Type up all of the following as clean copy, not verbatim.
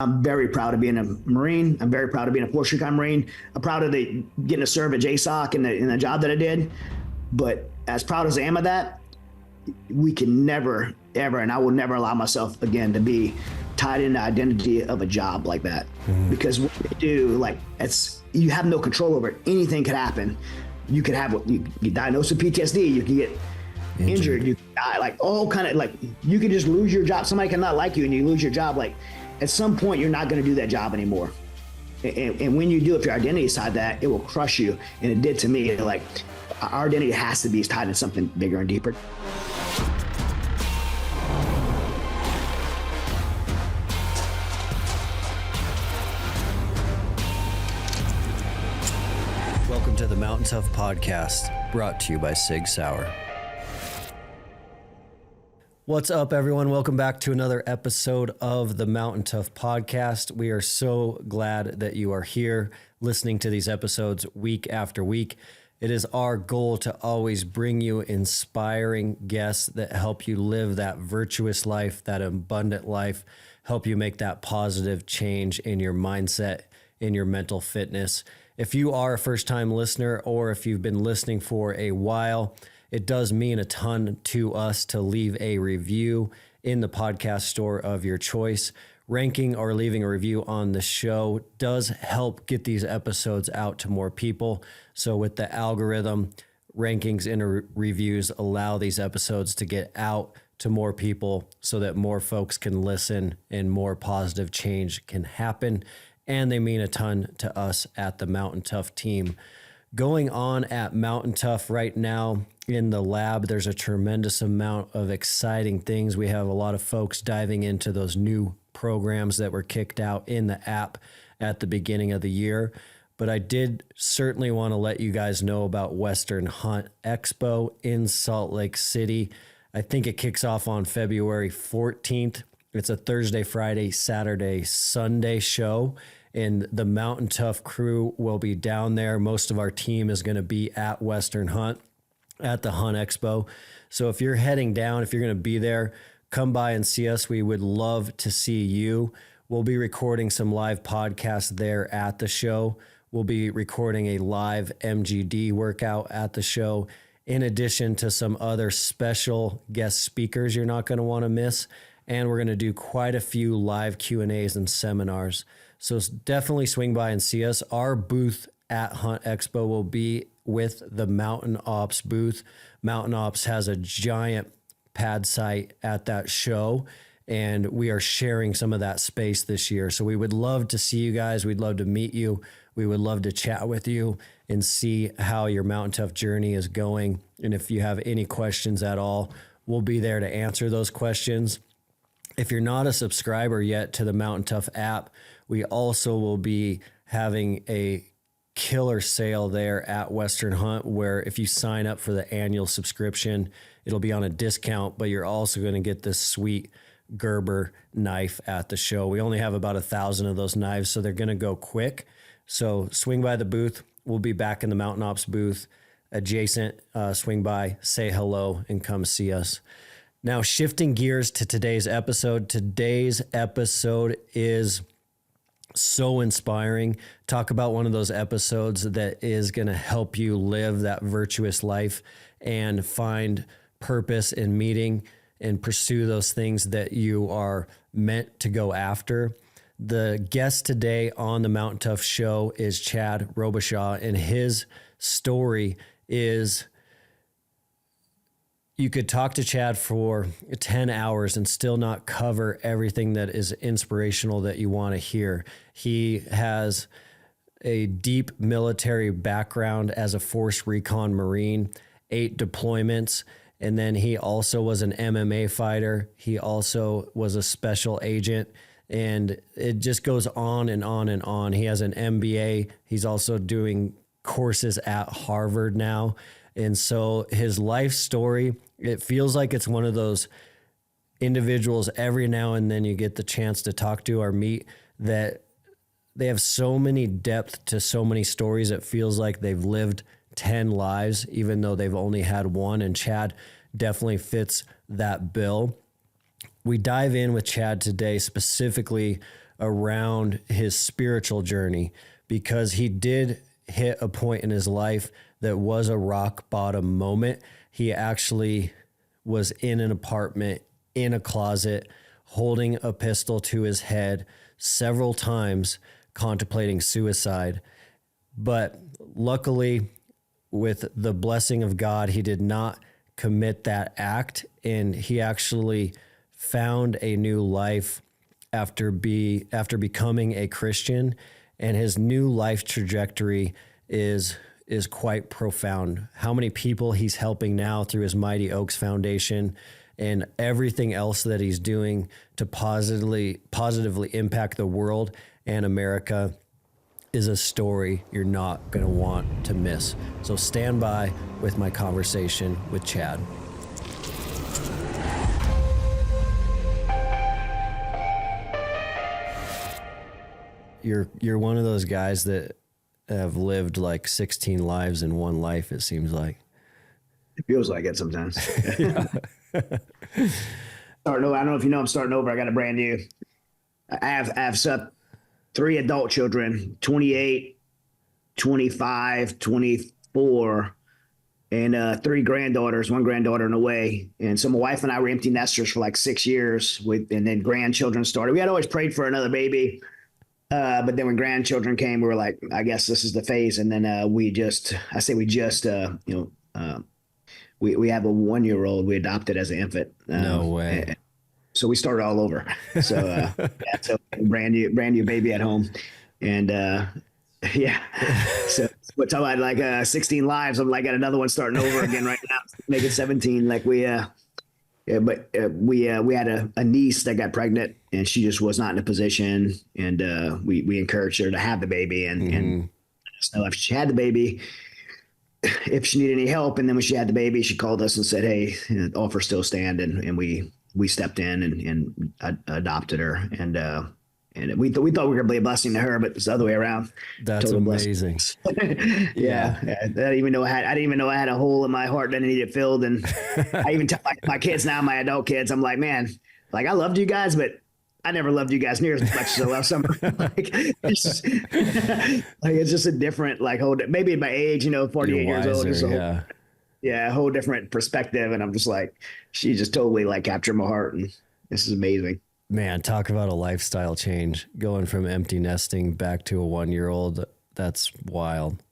I'm very proud of being a Marine. I'm very proud of being a Force Recon Marine. I'm proud of getting to serve at JSOC and the job that I did. But as proud as I am of that, we can never, ever, and I will never allow myself again to be tied in the identity of a job like that. Because what you do, you have no control over it. Anything could happen. You could you get diagnosed with PTSD. You can get injured. You can die. You can just lose your job. Somebody cannot like you and you lose your job. At some point, you're not going to do that job anymore. And when you do, if your identity is tied to that, it will crush you. And it did to me. Our identity has to be tied to something bigger and deeper. Welcome to the Mountain Tough Podcast, brought to you by Sig Sauer. What's up, everyone? Welcome back to another episode of the Mountain Tough Podcast. We are so glad that you are here listening to these episodes week after week. It is our goal to always bring you inspiring guests that help you live that virtuous life, that abundant life, help you make that positive change in your mindset, in your mental fitness. If you are a first-time listener or if you've been listening for a while, it does mean a ton to us to leave a review in the podcast store of your choice. Ranking or leaving a review on the show does help get these episodes out to more people. So with the algorithm, rankings and reviews allow these episodes to get out to more people so that more folks can listen and more positive change can happen. And they mean a ton to us at the Mountain Tough team. Going on at Mountain Tough right now in the lab, there's a tremendous amount of exciting things. We have a lot of folks diving into those new programs that were kicked out in the app at the beginning of the year. But I did certainly want to let you guys know about Western Hunt Expo in Salt Lake City. I think it kicks off on February 14th. It's a Thursday, Friday, Saturday, Sunday show. And the Mountain Tough crew will be down there. Most of our team is going to be at Western Hunt at the Hunt Expo. So if you're heading down, if you're going to be there, come by and see us. We would love to see you. We'll be recording some live podcasts there at the show. We'll be recording a live MGD workout at the show, in addition to some other special guest speakers you're not going to want to miss. And we're going to do quite a few live Q&As and seminars. So definitely swing by and see us. Our booth at Hunt Expo will be with the Mountain Ops booth. Mountain Ops has a giant pad site at that show, and we are sharing some of that space this year. So we would love to see you guys. We'd love to meet you. We would love to chat with you and see how your Mountain Tough journey is going. And if you have any questions at all, we'll be there to answer those questions. If you're not a subscriber yet to the Mountain Tough app, we also will be having a killer sale there at Western Hunt, where if you sign up for the annual subscription, it'll be on a discount, but you're also going to get this sweet Gerber knife at the show. We only have about 1,000 of those knives, so they're going to go quick. So swing by the booth. We'll be back in the Mountain Ops booth adjacent. Swing by, say hello, and come see us. Now, shifting gears to today's episode. Today's episode is so inspiring. Talk about one of those episodes that is going to help you live that virtuous life and find purpose in meeting and pursue those things that you are meant to go after. The guest today on the Mountain Tough show is Chad ROBICHAUX, and his story is, you could talk to Chad for 10 hours and still not cover everything that is inspirational that you want to hear. He has a deep military background as a Force Recon Marine, 8 deployments, and then he also was an MMA fighter. He also was a special agent, and it just goes on and on and on. He has an MBA. He's also doing courses at Harvard now. And so his life story, it feels like it's one of those individuals every now and then you get the chance to talk to or meet that they have so many depth to so many stories. It feels like they've lived 10 lives, even though they've only had one. And Chad definitely fits that bill. We dive in with Chad today specifically around his spiritual journey, because he did hit a point in his life that was a rock bottom moment. He actually was in an apartment, in a closet, holding a pistol to his head several times, contemplating suicide. But luckily, with the blessing of God, he did not commit that act, and he actually found a new life after becoming a Christian, and his new life trajectory is quite profound. How many people he's helping now through his Mighty Oaks Foundation and everything else that he's doing to positively impact the world and America is a story you're not going to want to miss. So stand by with my conversation with Chad. You're one of those guys that have lived like 16 lives in one life, it seems like. It feels like it sometimes. Starting over. I don't know if you know I'm starting over. I got a brand new. I have 3 adult children, 28, 25, 24, and 3 granddaughters, 1 granddaughter in a way. And so my wife and I were empty nesters for like 6 years, and then grandchildren started. We had always prayed for another baby. But then when grandchildren came, we were like, I guess this is the phase. And then we have a 1-year-old we adopted as an infant. No way. So we started all over. So, so brand new baby at home. And, so we're talking about like 16 lives. I'm like, got another one starting over again right now. Make it 17. Like we had a niece that got pregnant, and she just was not in a position. And we encouraged her to have the baby, and so if she had the baby, if she needed any help, and then when she had the baby, she called us and said, "Hey, the offer still stand," and we stepped in and adopted her, and we thought we were gonna be a blessing to her, but it's the other way around. That's total amazing. Yeah. I didn't even know I had a hole in my heart that needed filled, and I even tell my kids now, my adult kids, I'm like, man, like I loved you guys, but I never loved you guys near as much as I love some. Like it's just a different maybe at my age, 48 years old, just a whole different perspective, and I'm just like, she just totally like captured my heart, and this is amazing. Man, talk about a lifestyle change, going from empty nesting back to a 1-year-old. That's wild.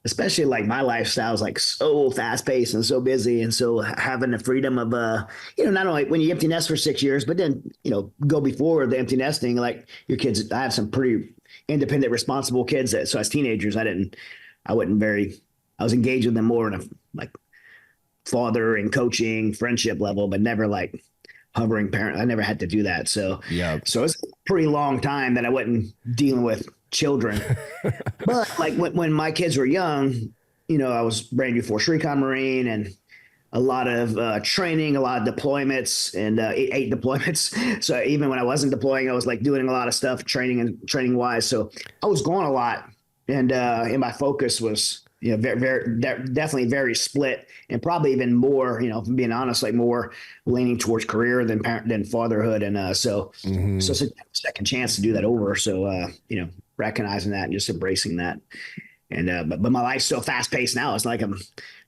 Especially like my lifestyle is like so fast paced and so busy. And so having the freedom of, not only when you empty nest for 6 years, but then, go before the empty nesting, like your kids, I have some pretty independent, responsible kids so as teenagers, I was engaged with them more in a like father and coaching friendship level, but never like hovering parent. I never had to do that. So, so it's a pretty long time that I wasn't dealing with children. But like when my kids were young, I was brand new Force Recon Marine, and a lot of training, a lot of deployments, and 8 deployments. So even when I wasn't deploying, I was like doing a lot of stuff training wise. So I was gone a lot. And my focus was, definitely very split, and probably even more, if I'm being honest, like more leaning towards career than fatherhood. And so it's a second chance to do that over. So, recognizing that and just embracing that. And, but my life's so fast paced now. It's like I'm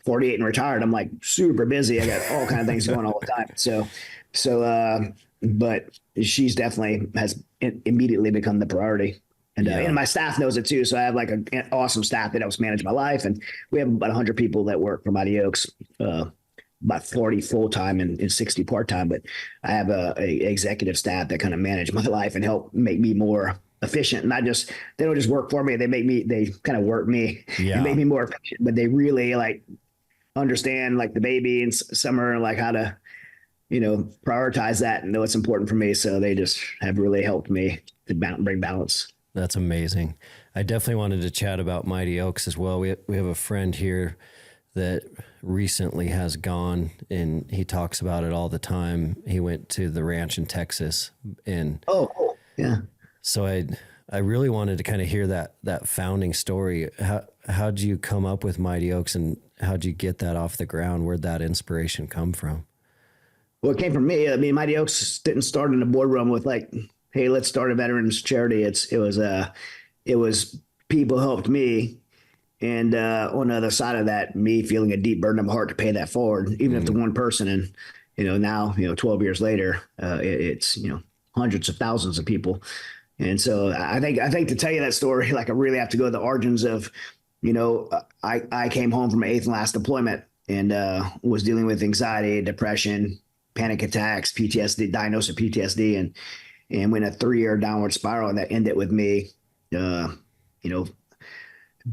48 and retired. I'm like super busy. I got all kinds of things going all the time. But she's definitely has immediately become the priority. And my staff knows it too. So I have like an awesome staff that helps manage my life. And we have about 100 people that work for Mighty Oaks, about 40 full-time and 60 part-time. But I have a executive staff that kind of manage my life and help make me more efficient. And they don't just work for me. They kind of work me and make me more efficient, but they really like understand like the baby and summer, like how to, prioritize that and know it's important for me. So they just have really helped me to bring balance. That's amazing. I definitely wanted to chat about Mighty Oaks as well. We have a friend here that recently has gone, and he talks about it all the time. He went to the ranch in Texas, and cool. Yeah. So I really wanted to kind of hear that founding story. How'd you come up with Mighty Oaks, and how'd you get that off the ground? Where'd that inspiration come from? Well, it came from me. I mean, Mighty Oaks didn't start in a boardroom with like, hey, let's start a veterans charity. It was people helped me. And on the other side of that, me feeling a deep burden of my heart to pay that forward, even if the one person. And, now, 12 years later, it's, hundreds of thousands of people. And so I think to tell you that story, like I really have to go to the origins of, I came home from my 8th and last deployment and was dealing with anxiety, depression, panic attacks, PTSD, diagnosed with PTSD, and went a 3-year downward spiral. And that ended with me,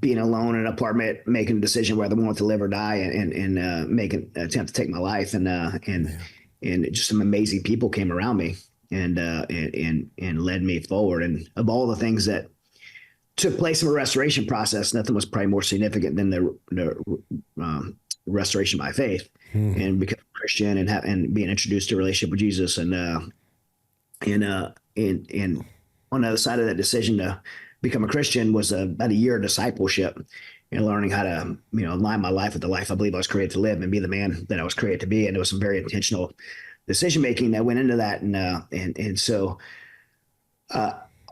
being alone in an apartment, making a decision whether I wanted to live or die, and making an attempt to take my life. And just some amazing people came around me and led me forward. And of all the things that took place in a restoration process, nothing was probably more significant than the restoration by faith and becoming a Christian and being introduced to a relationship with Jesus. And on the other side of that decision to become a Christian was about a year of discipleship and learning how to, align my life with the life I believe I was created to live and be the man that I was created to be. And there was some very intentional decision-making that went into that. And so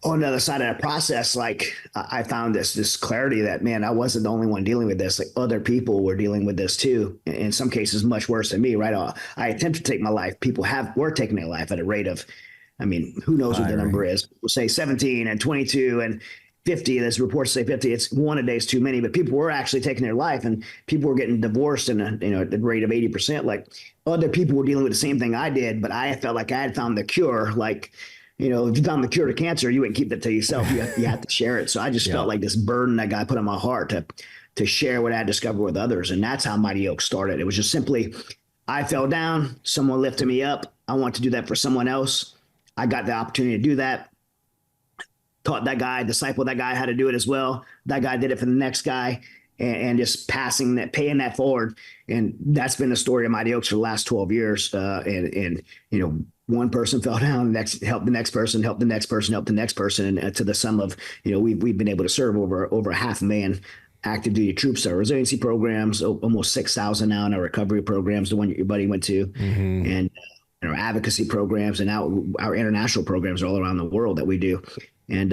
on the other side of that process, like I found this clarity that, man, I wasn't the only one dealing with this. Like other people were dealing with this too. In some cases, much worse than me, right? I attempted to take my life. People were taking their life at a rate of, who knows what the number is? We'll say 17 and 22 and 50. There's reports say 50. It's one a day is too many, but people were actually taking their life, and people were getting divorced at the rate of 80%. Like other people were dealing with the same thing I did, but I felt like I had found the cure. Like, if you found the cure to cancer, you wouldn't keep that to yourself. You have to share it. So I just felt like this burden that God put on my heart to share what I had discovered with others. And that's how Mighty Oaks started. It was just simply, I fell down, someone lifted me up. I want to do that for someone else. I got the opportunity to do that. Taught that guy, discipled that guy how to do it as well. That guy did it for the next guy, and just paying that forward. And that's been the story of Mighty Oaks for the last 12 years. One person fell down, helped the next person, helped the next person, helped the next person. And to the sum of, we've been able to serve over 500,000 active duty troops, our resiliency programs, almost 6,000 now in our recovery programs, the one your buddy went to, and our advocacy programs, and now our international programs are all around the world that we do. And,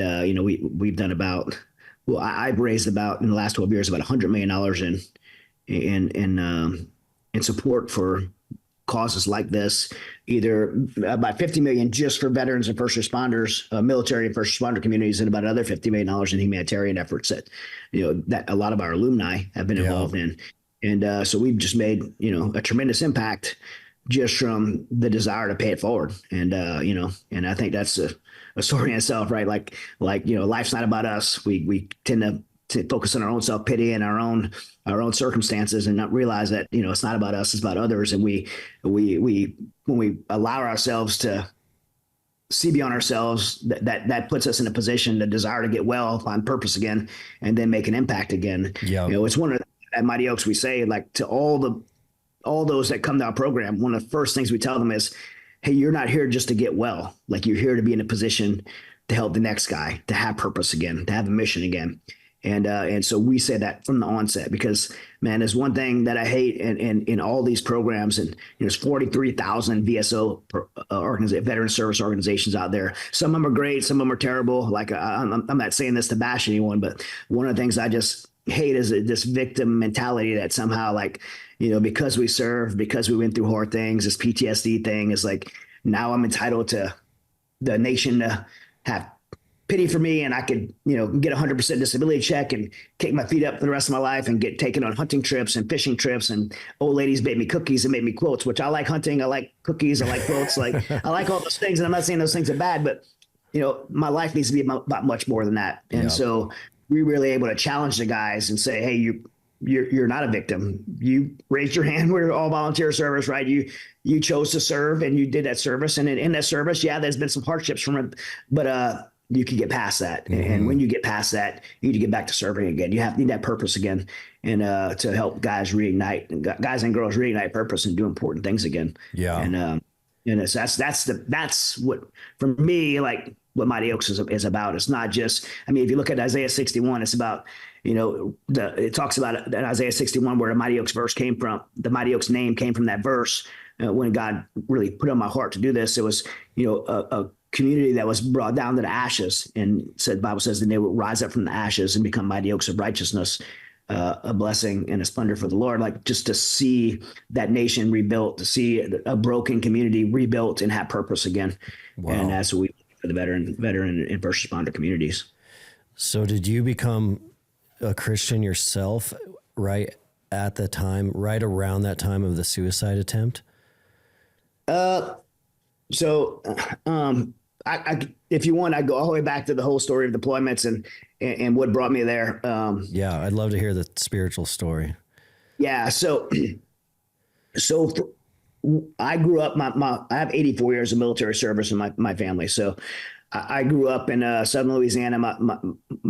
we've done I've raised about, in the last 12 years, about $100 million in support for causes like this, either about 50 million just for veterans and first responders, military and first responder communities, and about another $50 million in humanitarian efforts that a lot of our alumni have been involved in. And so we've just made, a tremendous impact just from the desire to pay it forward. And, and I think that's a story in itself, right? Like, life's not about us. We tend to focus on our own self-pity and our own circumstances, and not realize that, it's not about us, it's about others. And we when we allow ourselves to see beyond ourselves, that puts us in a position to desire to get well, find purpose again, and then make an impact again. Yeah. It's one of at Mighty Oaks, we say, like, to all those that come to our program, one of the first things we tell them is, hey, you're not here just to get well. Like, you're here to be in a position to help the next guy, to have purpose again, to have a mission again. And so we say that from the onset, because, man, there's one thing that I hate in all these programs, and there's 43,000 VSO veteran service organizations out there. Some of them are great, some of them are terrible. Like, I'm not saying this to bash anyone, but one of the things I just hate is this victim mentality that somehow, like, because we serve, because we went through hard things, this PTSD thing is like, now I'm entitled to the nation to have pity for me, and I could, get 100% disability check and kick my feet up for the rest of my life and get taken on hunting trips and fishing trips, and old ladies made me cookies and made me quotes, which I like hunting, I like cookies, I like quotes, like I like all those things. And I'm not saying those things are bad, but my life needs to be about much more than that. And so we're really able to challenge the guys and say, hey, you're not a victim. You raised your hand. We're all volunteer service, right? You chose to serve, and you did that service. And in that service, there's been some hardships from it, but you can get past that. Mm-hmm. And when you get past that, you need to get back to serving again. You need that purpose again, and to help guys and guys and girls reignite purpose and do important things again. Yeah. And that's what, for me, like, what Mighty Oaks is about. It's not just, if you look at Isaiah 61, it's about, it talks about that Isaiah 61, where the Mighty Oaks verse came from. The Mighty Oaks name came from that verse. When God really put on my heart to do this, it was, community that was brought down to the ashes, and said, Bible says, that they will rise up from the ashes and become mighty oaks of righteousness, a blessing and a splendor for the Lord. Like, just to see that nation rebuilt, to see a broken community rebuilt and have purpose again. Wow. And that's what we for the veteran and first responder communities. So did you become a Christian yourself right at the time, right around that time of the suicide attempt? I if you want, I go all the way back to the whole story of deployments and what brought me there. Yeah, I'd love to hear the spiritual story. Yeah. So I grew up, I have 84 years of military service in my family. So I grew up in southern Louisiana. My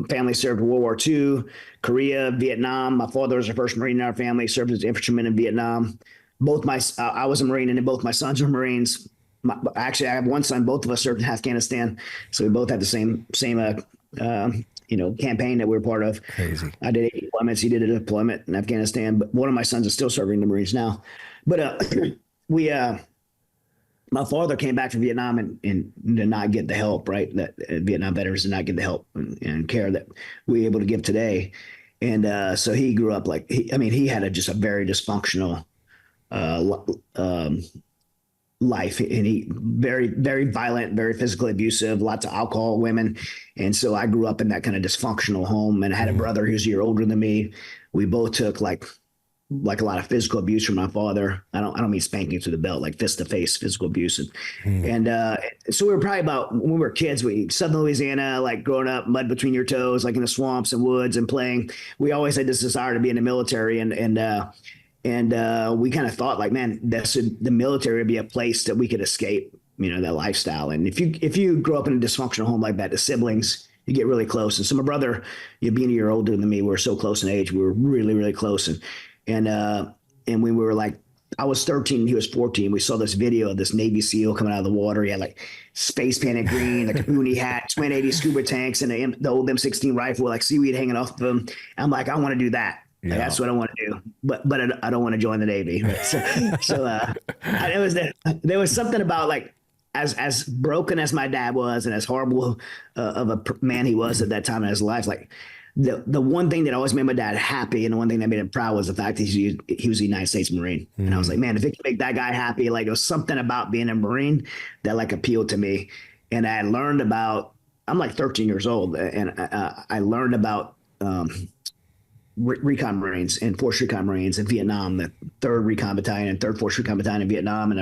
family served World War II, Korea, Vietnam. My father was the first Marine in our family, served as infantryman in Vietnam. I was a Marine, and then both my sons were Marines. Actually, I have one son. Both of us served in Afghanistan, so we both had the same campaign that we were part of. Crazy. I did 8 deployments. He did a deployment in Afghanistan, but one of my sons is still serving in the Marines now. But my father came back from Vietnam and did not get the help, right? That Vietnam veterans did not get the help and care that we're able to give today. And so he grew up he had just a very dysfunctional life, and he very, very violent, very physically abusive, lots of alcohol, women. And so I grew up in that kind of dysfunctional home, and I had a brother who's a year older than me. We both took like a lot of physical abuse from my father. I don't mean spanking to the belt, like fist to face physical abuse. And so we were probably when we were kids, Southern Louisiana, like growing up, mud between your toes, like in the swamps and woods and playing. We always had this desire to be in the military, and we kind of thought like, man, the military would be a place that we could escape, that lifestyle. And if you grow up in a dysfunctional home like that, the siblings, you get really close. And so my brother, being a year older than me, we were so close in age. We were really, really close. And when we were like, I was 13, he was 14. We saw this video of this Navy SEAL coming out of the water. He had like space painted green, like a uni hat, Twin 80 scuba tanks, and the old M16 rifle, like seaweed hanging off of him. I'm like, I want to do that. Yeah. Like, that's what I want to do, but I don't want to join the Navy. There was something about, like, as broken as my dad was, and as horrible of a man he was at that time in his life, like the one thing that always made my dad happy, and the one thing that made him proud, was the fact that he was a United States Marine. And I was like, man, if it can make that guy happy, like, there was something about being a Marine that like appealed to me. And I learned about, I'm like 13 years old, and I learned about Recon Marines and Force Recon Marines in Vietnam, the 3rd Recon Battalion and 3rd Force Recon Battalion in Vietnam, and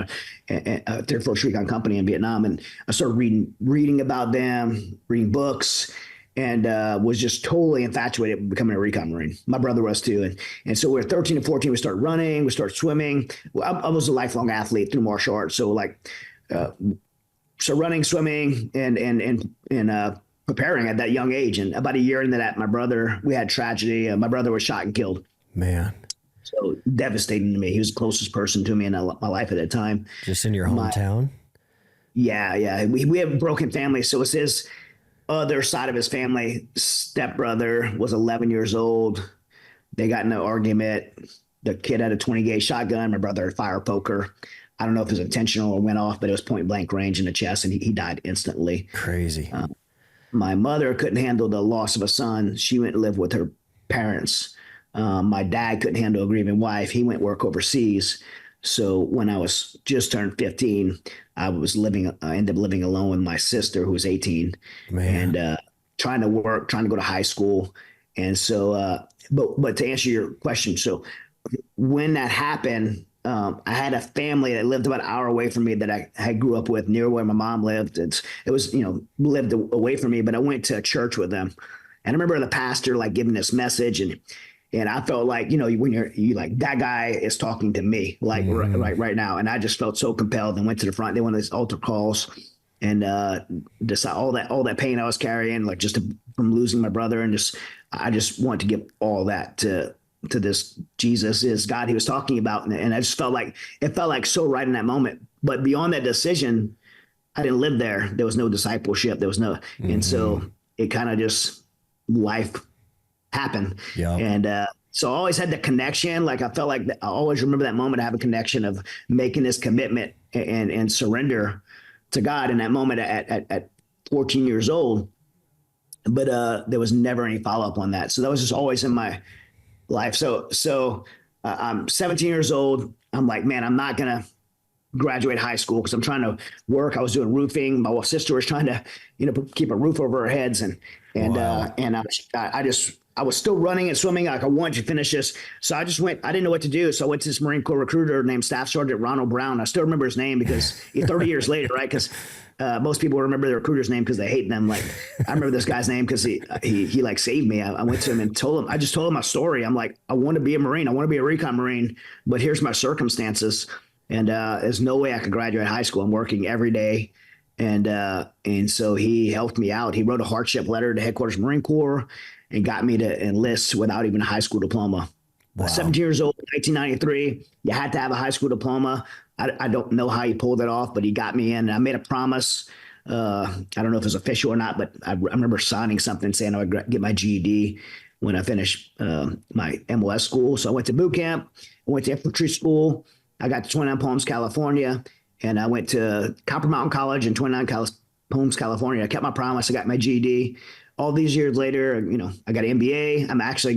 a 3rd Force Recon Company in Vietnam. And I started reading about them, reading books, and was just totally infatuated with becoming a Recon Marine. My brother was too. And so we were 13 and 14, we started running, we started swimming. I was a lifelong athlete through martial arts. So running, swimming, and preparing at that young age. And about a year into that, we had tragedy. My brother was shot and killed. Man. So devastating to me. He was the closest person to me in my life at that time. Just in your hometown? Yeah. We have a broken family. So it's his other side of his family. Stepbrother was 11 years old. They got in an argument. The kid had a 20 gauge shotgun. My brother had a fire poker. I don't know if it was intentional or went off, but it was point blank range in the chest, and he died instantly. Crazy. My mother couldn't handle the loss of a son. She went to live with her parents. My dad couldn't handle a grieving wife. He went work overseas. So when I was just turned 15, I ended up living alone with my sister, who was 18. Man. And trying to work, trying to go to high school. And so, but to answer your question, so when that happened, I had a family that lived about an hour away from me that I grew up with, near where my mom lived. It was, lived away from me, but I went to church with them. And I remember the pastor like giving this message, and I felt like, when you like, that guy is talking to me, like right now. And I just felt so compelled and went to the front. They went to these altar calls, and just all that pain I was carrying, like from losing my brother, and I just wanted to give all that to this Jesus is God he was talking about. And I just felt like so right in that moment. But beyond that decision, I didn't live there. There was no discipleship. There was no, and so it kind of just, life happened. Yeah. And so I always had the connection. Like, I felt like I always remember that moment. I have a connection of making this commitment and surrender to God in that moment at 14 years old. But there was never any follow up on that. So that was just always in my life. So I'm 17 years old. I'm like, man, I'm not gonna graduate high school because I'm trying to work. I was doing roofing. My sister was trying to, keep a roof over our heads, and I was still running and swimming. Like, I wanted to finish this. So I just went, I didn't know what to do. So I went to this Marine Corps recruiter named Staff Sergeant Ronald Brown. I still remember his name because 30 years later, right? Because most people remember the recruiter's name because they hate them. Like, I remember this guy's name because he like saved me. I went to him and I just told him my story. I'm like, I want to be a Marine. I want to be a recon Marine, but here's my circumstances. And there's no way I could graduate high school. I'm working every day. And so he helped me out. He wrote a hardship letter to headquarters Marine Corps and got me to enlist without even a high school diploma. Wow. 17 years old, 1993. You had to have a high school diploma. I don't know how he pulled it off, but he got me in. And I made a promise. I don't know if it was official or not, but I remember signing something saying I would get my GED when I finished my MOS school. So I went to boot camp. I went to infantry school. I got to 29 Palms, California, and I went to Copper Mountain College in 29 Palms, California. I kept my promise. I got my GED. All these years later, I got an MBA. I'm actually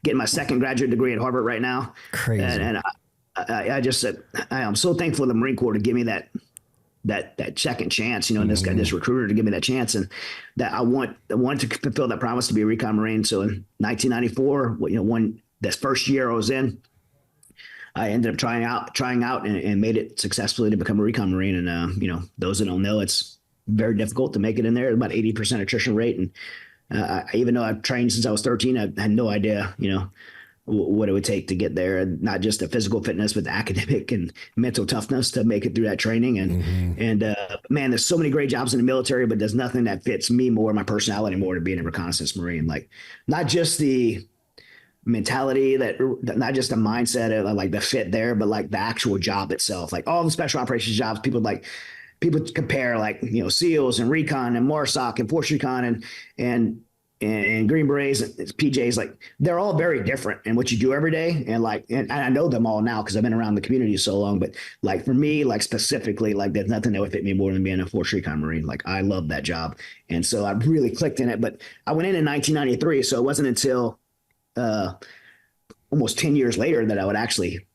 getting my second graduate degree at Harvard right now. Crazy. And I just said, I am so thankful to the Marine Corps to give me that second chance, and this recruiter to give me that chance, and that I wanted to fulfill that promise to be a recon Marine. So in 1994, when this first year I was in, I ended up trying out and made it successfully to become a recon Marine. And, those that don't know, it's very difficult to make it in there, about 80% attrition rate. And even though I've trained since I was 13, I had no idea, what it would take to get there, and not just the physical fitness, but the academic and mental toughness to make it through that training. And man, there's so many great jobs in the military, but there's nothing that fits me more, my personality more, to being a reconnaissance Marine. Like, not just the mentality, not just the mindset of like the fit there, but like the actual job itself. Like all the special operations jobs, people compare like, SEALs and recon and MARSOC and Force Recon and Green Berets and PJs, like they're all very different in what you do every day. And I know them all now because I've been around the community so long, but like for me, like specifically, like there's nothing that would fit me more than being a Force Recon Marine. Like I love that job. And so I really clicked in it, but I went in 1993. So it wasn't until almost 10 years later that I would actually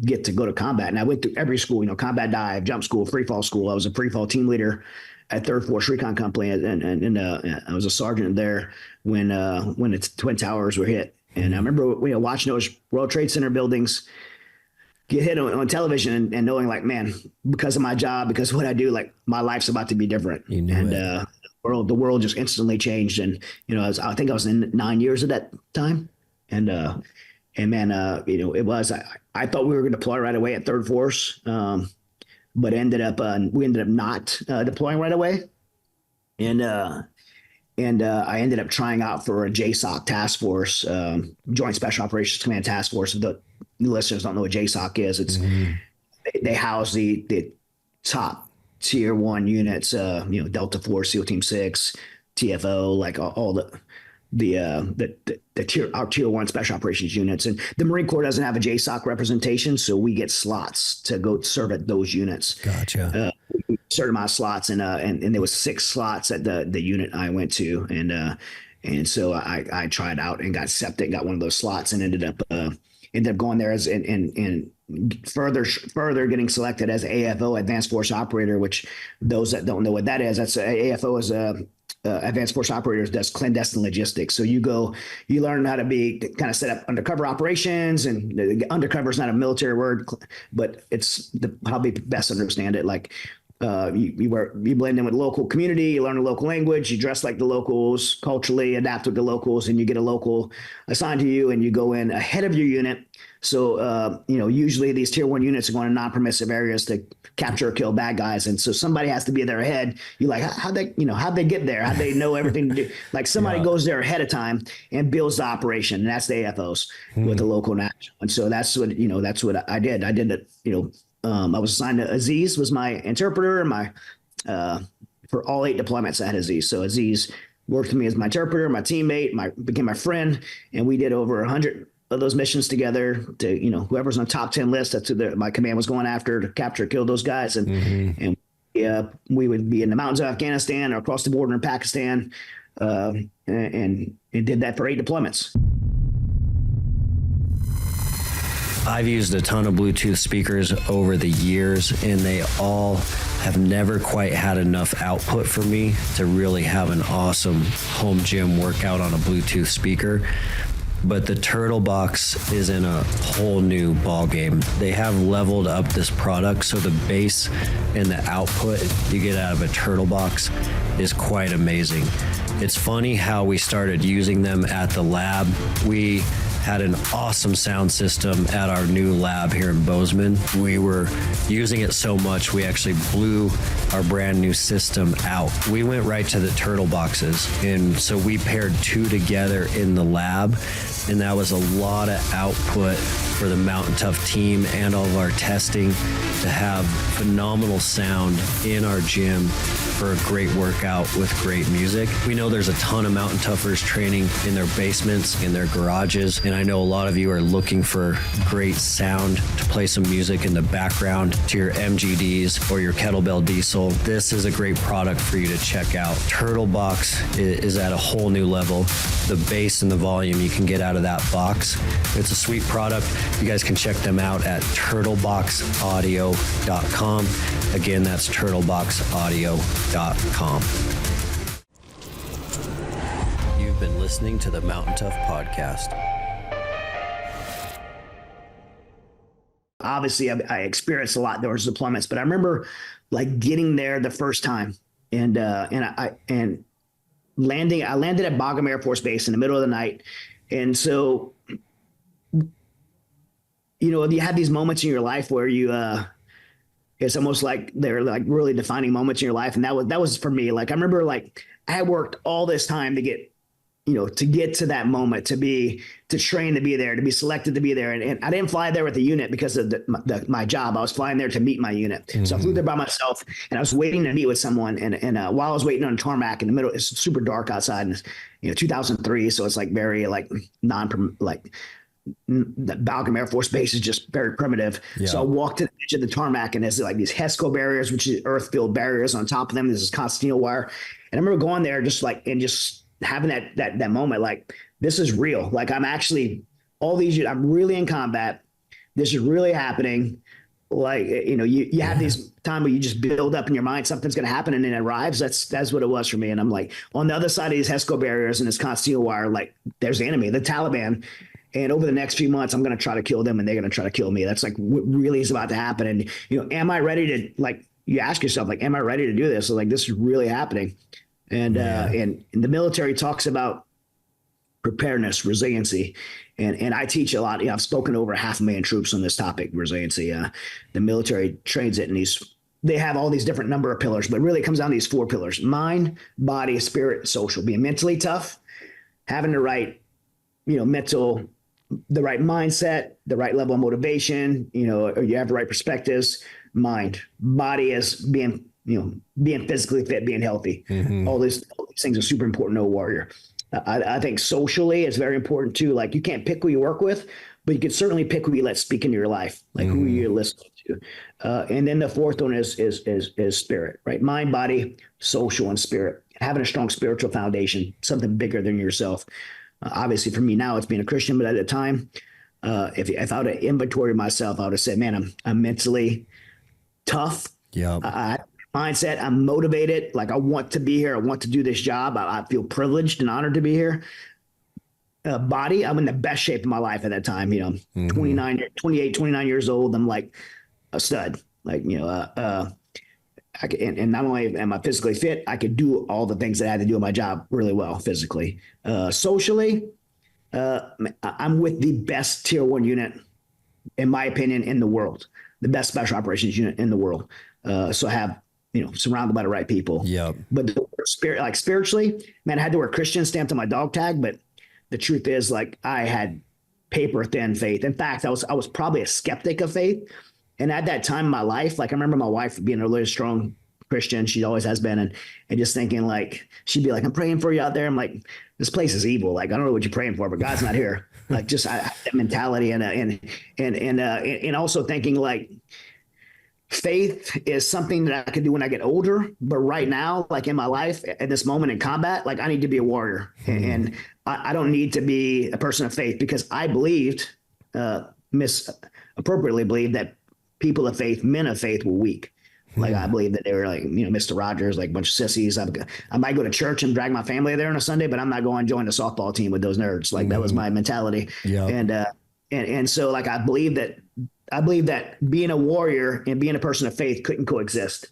get to go to combat. And I went through every school, combat dive, jump school, free fall school. I was a free fall team leader at 3rd Force Recon Company. And I was a sergeant there when the Twin Towers were hit. And I remember, watching those World Trade Center buildings get hit on television and knowing like, man, because of my job, because of what I do, like my life's about to be different. The world just instantly changed. And, I think I was in 9 years at that time. And man, it was, I thought we were going to deploy right away at 3rd Force, but we ended up not deploying right away. And I ended up trying out for a JSOC task force, Joint Special Operations Command Task Force. If the listeners don't know what JSOC is, it's they house the top tier 1 units, Delta Force, SEAL Team 6, TFO, like all our tier 1 special operations units. And the Marine Corps doesn't have a JSOC representation, so we get slots to go serve at those units. Gotcha. Certain amount of slots, and there was 6 slots at the unit I went to, and so I tried out and got accepted, got one of those slots, and ended up going there as and further getting selected as AFO, Advanced Force Operator, which those that don't know what that is, that's AFO is Advanced Force Operators does clandestine logistics. So you learn how to kind of set up undercover operations, and undercover is not a military word, but it's probably best to understand it. Like you blend in with the local community, you learn the local language, you dress like the locals, culturally adapt with the locals, and you get a local assigned to you, and you go in ahead of your unit. So, usually these tier 1 units are going to non-permissive areas to capture or kill bad guys. And so somebody has to be there ahead. You're like, how'd they get there? How'd they know everything to do? Like somebody goes there ahead of time and builds the operation. And that's the AFOs with the local national. And so that's what I did. I did it, I was assigned to Aziz, was my interpreter, and for all 8 deployments I had Aziz. So Aziz worked with me as my interpreter, my teammate, became my friend. And we did over 100 of those missions together to, whoever's on the top 10 list, that's who my command was going after, to capture, kill those guys. And we would be in the mountains of Afghanistan or across the border in Pakistan, and did that for 8 deployments. I've used a ton of Bluetooth speakers over the years, and they all have never quite had enough output for me to really have an awesome home gym workout on a Bluetooth speaker. But the Turtle Box is in a whole new ball game. They have leveled up this product, so the bass and the output you get out of a Turtle Box is quite amazing. It's funny how we started using them at the lab. We had an awesome sound system at our new lab here in Bozeman. We were using it so much, we actually blew our brand new system out. We went right to the Turtle Boxes, and so we paired 2 together in the lab, and that was a lot of output for the Mountain Tough team and all of our testing to have phenomenal sound in our gym for a great workout with great music. We know there's a ton of Mountain Toughers training in their basements, in their garages, and I know a lot of you are looking for great sound to play some music in the background to your MGDs or your kettlebell diesel. This is a great product for you to check out. Turtle Box is at a whole new level. The bass and the volume you can get out of that box. It's a sweet product. You guys can check them out at turtleboxaudio.com. Again, that's turtleboxaudio.com. You've been listening to the Mountain Tough Podcast. Obviously, I experienced a lot those deployments, but I remember like getting there the first time and landing. I landed at Bagram Air Force Base in the middle of the night, and so you have these moments in your life where you it's almost like they're like really defining moments in your life, and that was for me. Like I remember, like I had worked all this time to get to that moment, to train, to be there, to be selected to be there. And I didn't fly there with the unit because of my job. I was flying there to meet my unit. Mm-hmm. So I flew there by myself, and I was waiting to meet with someone. And while I was waiting on the tarmac in the middle, it's super dark outside, and it's 2003. So it's like very like the Bagram Air Force Base is just very primitive. Yeah. So I walked to the edge of the tarmac, and there's like these HESCO barriers, which is earth-filled barriers. On top of them, there's this concertina wire. And I remember going there just having that moment, like, this is real. Like, I'm actually, all these years, I'm really in combat. This is really happening. Like, you have these time where you just build up in your mind, something's going to happen, and then it arrives. That's what it was for me. And I'm like, on the other side of these HESCO barriers and this concealed wire, like, there's the enemy, the Taliban. And over the next few months, I'm going to try to kill them, and they're going to try to kill me. That's like what really is about to happen. And, am I ready to, like, you ask yourself, like, am I ready to do this? So, like, this is really happening. And and the military talks about preparedness, resiliency, and I teach a lot. I've spoken to over 500,000 troops on this topic, resiliency. The military trains it, and they have all these different number of pillars, but really it comes down to these 4 pillars: mind, body, spirit, social. Being mentally tough, having the right, the right mindset, the right level of motivation. Or you have the right perspectives. Mind, body is being physically fit, being healthy. Mm-hmm. All these things are super important to a warrior. I think socially it's very important too. Like, you can't pick who you work with, but you can certainly pick who you let speak into your life, like who you're listening to. And then the 4th one is spirit, right? Mind, body, social, and spirit. Having a strong spiritual foundation, something bigger than yourself. Obviously for me now it's being a Christian, but at the time, if I would have inventory myself, I would have said, man, I'm mentally tough. Yeah. Mindset, I'm motivated. Like, I want to be here. I want to do this job. I feel privileged and honored to be here. Body, I'm in the best shape of my life at that time. 28, 29 years old. I'm like a stud. Like, I can, and not only am I physically fit, I could do all the things that I had to do in my job really well physically. Socially, I'm with the best tier 1 unit, in my opinion, in the world, the best special operations unit in the world. So I have, surrounded by the right people. Yeah. But the spirit, like spiritually, man, I had to wear Christian stamped on my dog tag, but the truth is, like, I had paper thin faith. In fact, I was probably a skeptic of faith. And at that time in my life, like, I remember my wife being a really strong Christian. She always has been. And just thinking, like, she'd be like, I'm praying for you out there. I'm like, this place is evil. Like, I don't know what you're praying for, but God's not here. Like, just that mentality and also thinking, like, faith is something that I could do when I get older. But right now, like in my life at this moment in combat, like I need to be a warrior, and I don't need to be a person of faith, because I believed, misappropriately believed, that people of faith, men of faith, were weak. Like I believe that they were like, Mr. Rogers, like a bunch of sissies. I might go to church and drag my family there on a Sunday, but I'm not going to join the softball team with those nerds. Like that was my mentality. Yeah. And so like I believe that being a warrior and being a person of faith couldn't coexist.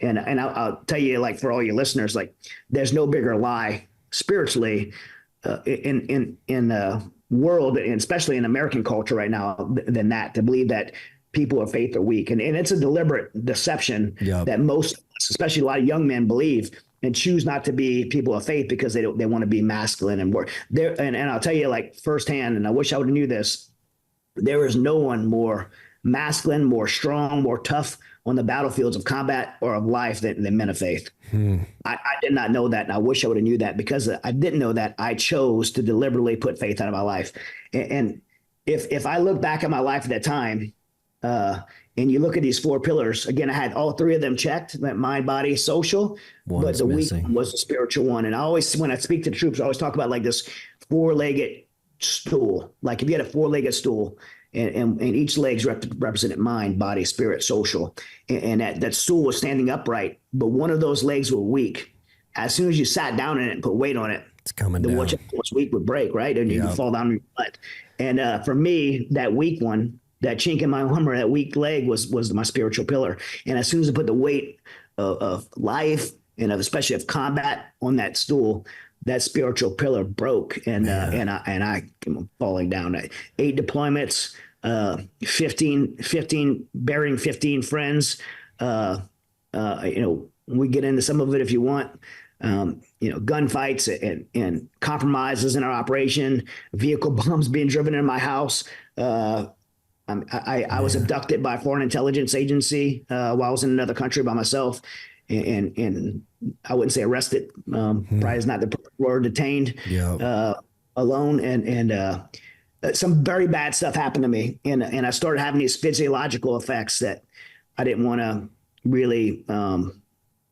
And I'll tell you, like, for all your listeners, like there's no bigger lie spiritually in the world, and especially in American culture right now, than that, to believe that people of faith are weak. And it's a deliberate deception that most, especially a lot of young men, believe and choose not to be people of faith because they want to be masculine and more there. And I'll tell you, like, firsthand, and I wish I would have knew this, there is no one more masculine, more strong, more tough on the battlefields of combat or of life than men of faith. I did not know that, and I wish I would have knew that. Because I didn't know that, I chose to deliberately put faith out of my life. And if I look back at my life at that time, and you look at these 4 pillars, again, I had all 3 of them checked: mind, body, social. But the weak one was the spiritual one. And I always, when I speak to the troops, I always talk about like this 4-legged stool. Like if you had a 4-legged stool, and each leg's represented mind, body, spirit, social, and that stool was standing upright, but one of those legs were weak. As soon as you sat down in it and put weight on it, it's coming down. Whichever was weak would break, right? And you would fall down on your butt. And for me, that weak one, that chink in my armor, that weak leg was my spiritual pillar. And as soon as I put the weight of life and especially of combat on that stool, that spiritual pillar broke, and I came falling down. 8 deployments, 15 burying 15 friends. We get into some of it if you want. Gunfights and compromises in our operation, vehicle bombs being driven in my house. I was abducted by a foreign intelligence agency while I was in another country by myself, and I wouldn't say arrested. Probably is not the word. Detained alone, and some very bad stuff happened to me, and I started having these physiological effects that I didn't want to really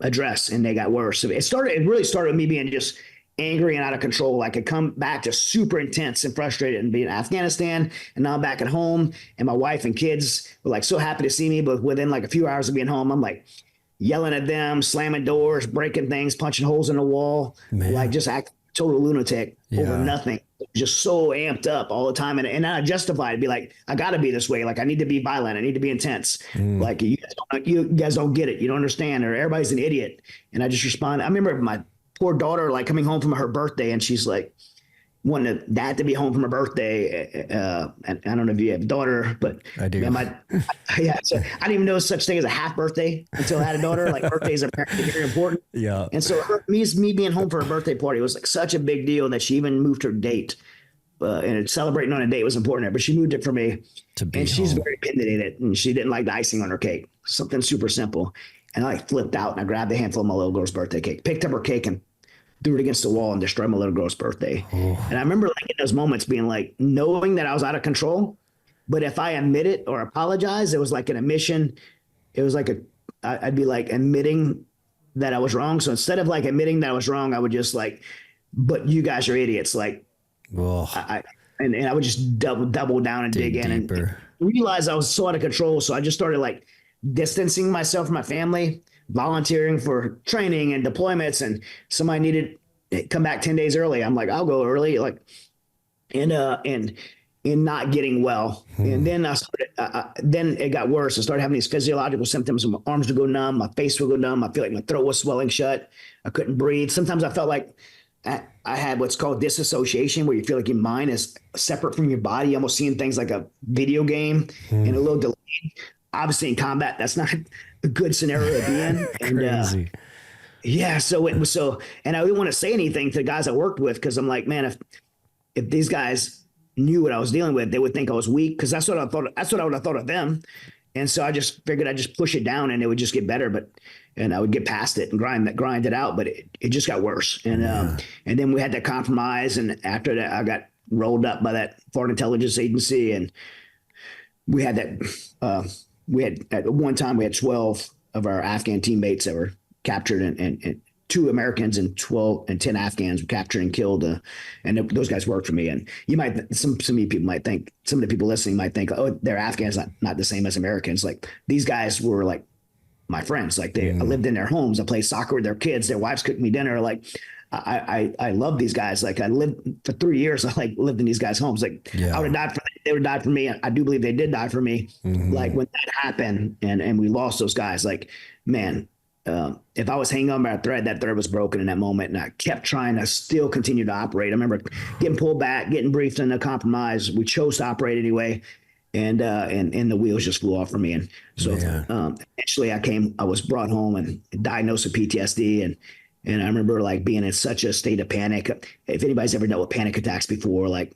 address, and they got worse. So it really started with me being just angry and out of control. I could come back to super intense and frustrated and be in Afghanistan, and now I'm back at home, and my wife and kids were like so happy to see me, but within like a few hours of being home, I'm like yelling at them, slamming doors, breaking things, punching holes in the wall, like just act total lunatic over nothing. Just so amped up all the time, and I justified it, be like, I got to be this way. Like I need to be violent, I need to be intense. Like you guys don't get it, you don't understand, or everybody's an idiot. And I just respond. I remember my poor daughter, like coming home from her birthday, and she's like wanting dad to be home from her birthday. And I don't know if you have a daughter, but I do. So I didn't even know such thing as a half birthday until I had a daughter. Like birthdays are apparently very important. Yeah. And so me being home for her birthday party was like such a big deal that she even moved her date. And celebrating on a date was important to her, but she moved it for me. And she's very opinionated, and she didn't like the icing on her cake. Something super simple. And I flipped out, and I grabbed a handful of my little girl's birthday cake, picked up her cake, and threw it against the wall and destroyed my little girl's birthday. And I remember like in those moments being like, knowing that I was out of control, but if I admit it or apologize, it was like an admission. It was like I'd be like admitting that I was wrong. So instead of like admitting that I was wrong, I would just like, but you guys are idiots. Like, and I would just double down and dig in and realize I was so out of control. So I just started like distancing myself from my family, volunteering for training and deployments, and somebody needed to come back 10 days early. I'm like, I'll go early, like, and not getting well. And then then it got worse. I started having these physiological symptoms. My arms would go numb, my face would go numb. I feel like my throat was swelling shut. I couldn't breathe. Sometimes I felt like I had what's called disassociation, where you feel like your mind is separate from your body, almost seeing things like a video game and a little delayed. Obviously in combat, that's not a good scenario to be in. Crazy. And so it was and I didn't want to say anything to the guys I worked with, because I'm like, man, if these guys knew what I was dealing with, they would think I was weak, because that's what I thought. That's what I would have thought of them. And so I just figured I'd just push it down and it would just get better. And I would get past it and grind it out, but it just got worse. And then we had to compromise. And after that, I got rolled up by that foreign intelligence agency, and we had that we had at one time we had 12 of our Afghan teammates that were captured, and 2 Americans and 10 Afghans were captured and killed. And those guys worked for me. And you might, some of you people might think, some of the people listening might think, oh, they're Afghans, not the same as Americans. Like these guys were like my friends. Like I lived in their homes. I played soccer with their kids. Their wives cooked me dinner. Like I love these guys. Like I lived for 3 years. I lived in these guys' homes. Like I would have died for them. They would have died for me. I do believe they did die for me. Like when that happened and we lost those guys, like, man, if I was hanging on by a thread, that thread was broken in that moment. And I kept trying to still continue to operate. I remember getting pulled back, getting briefed into compromise. We chose to operate anyway. And the wheels just flew off for me. And so eventually I was brought home and diagnosed with PTSD. And I remember like being in such a state of panic. If anybody's ever dealt with panic attacks before, I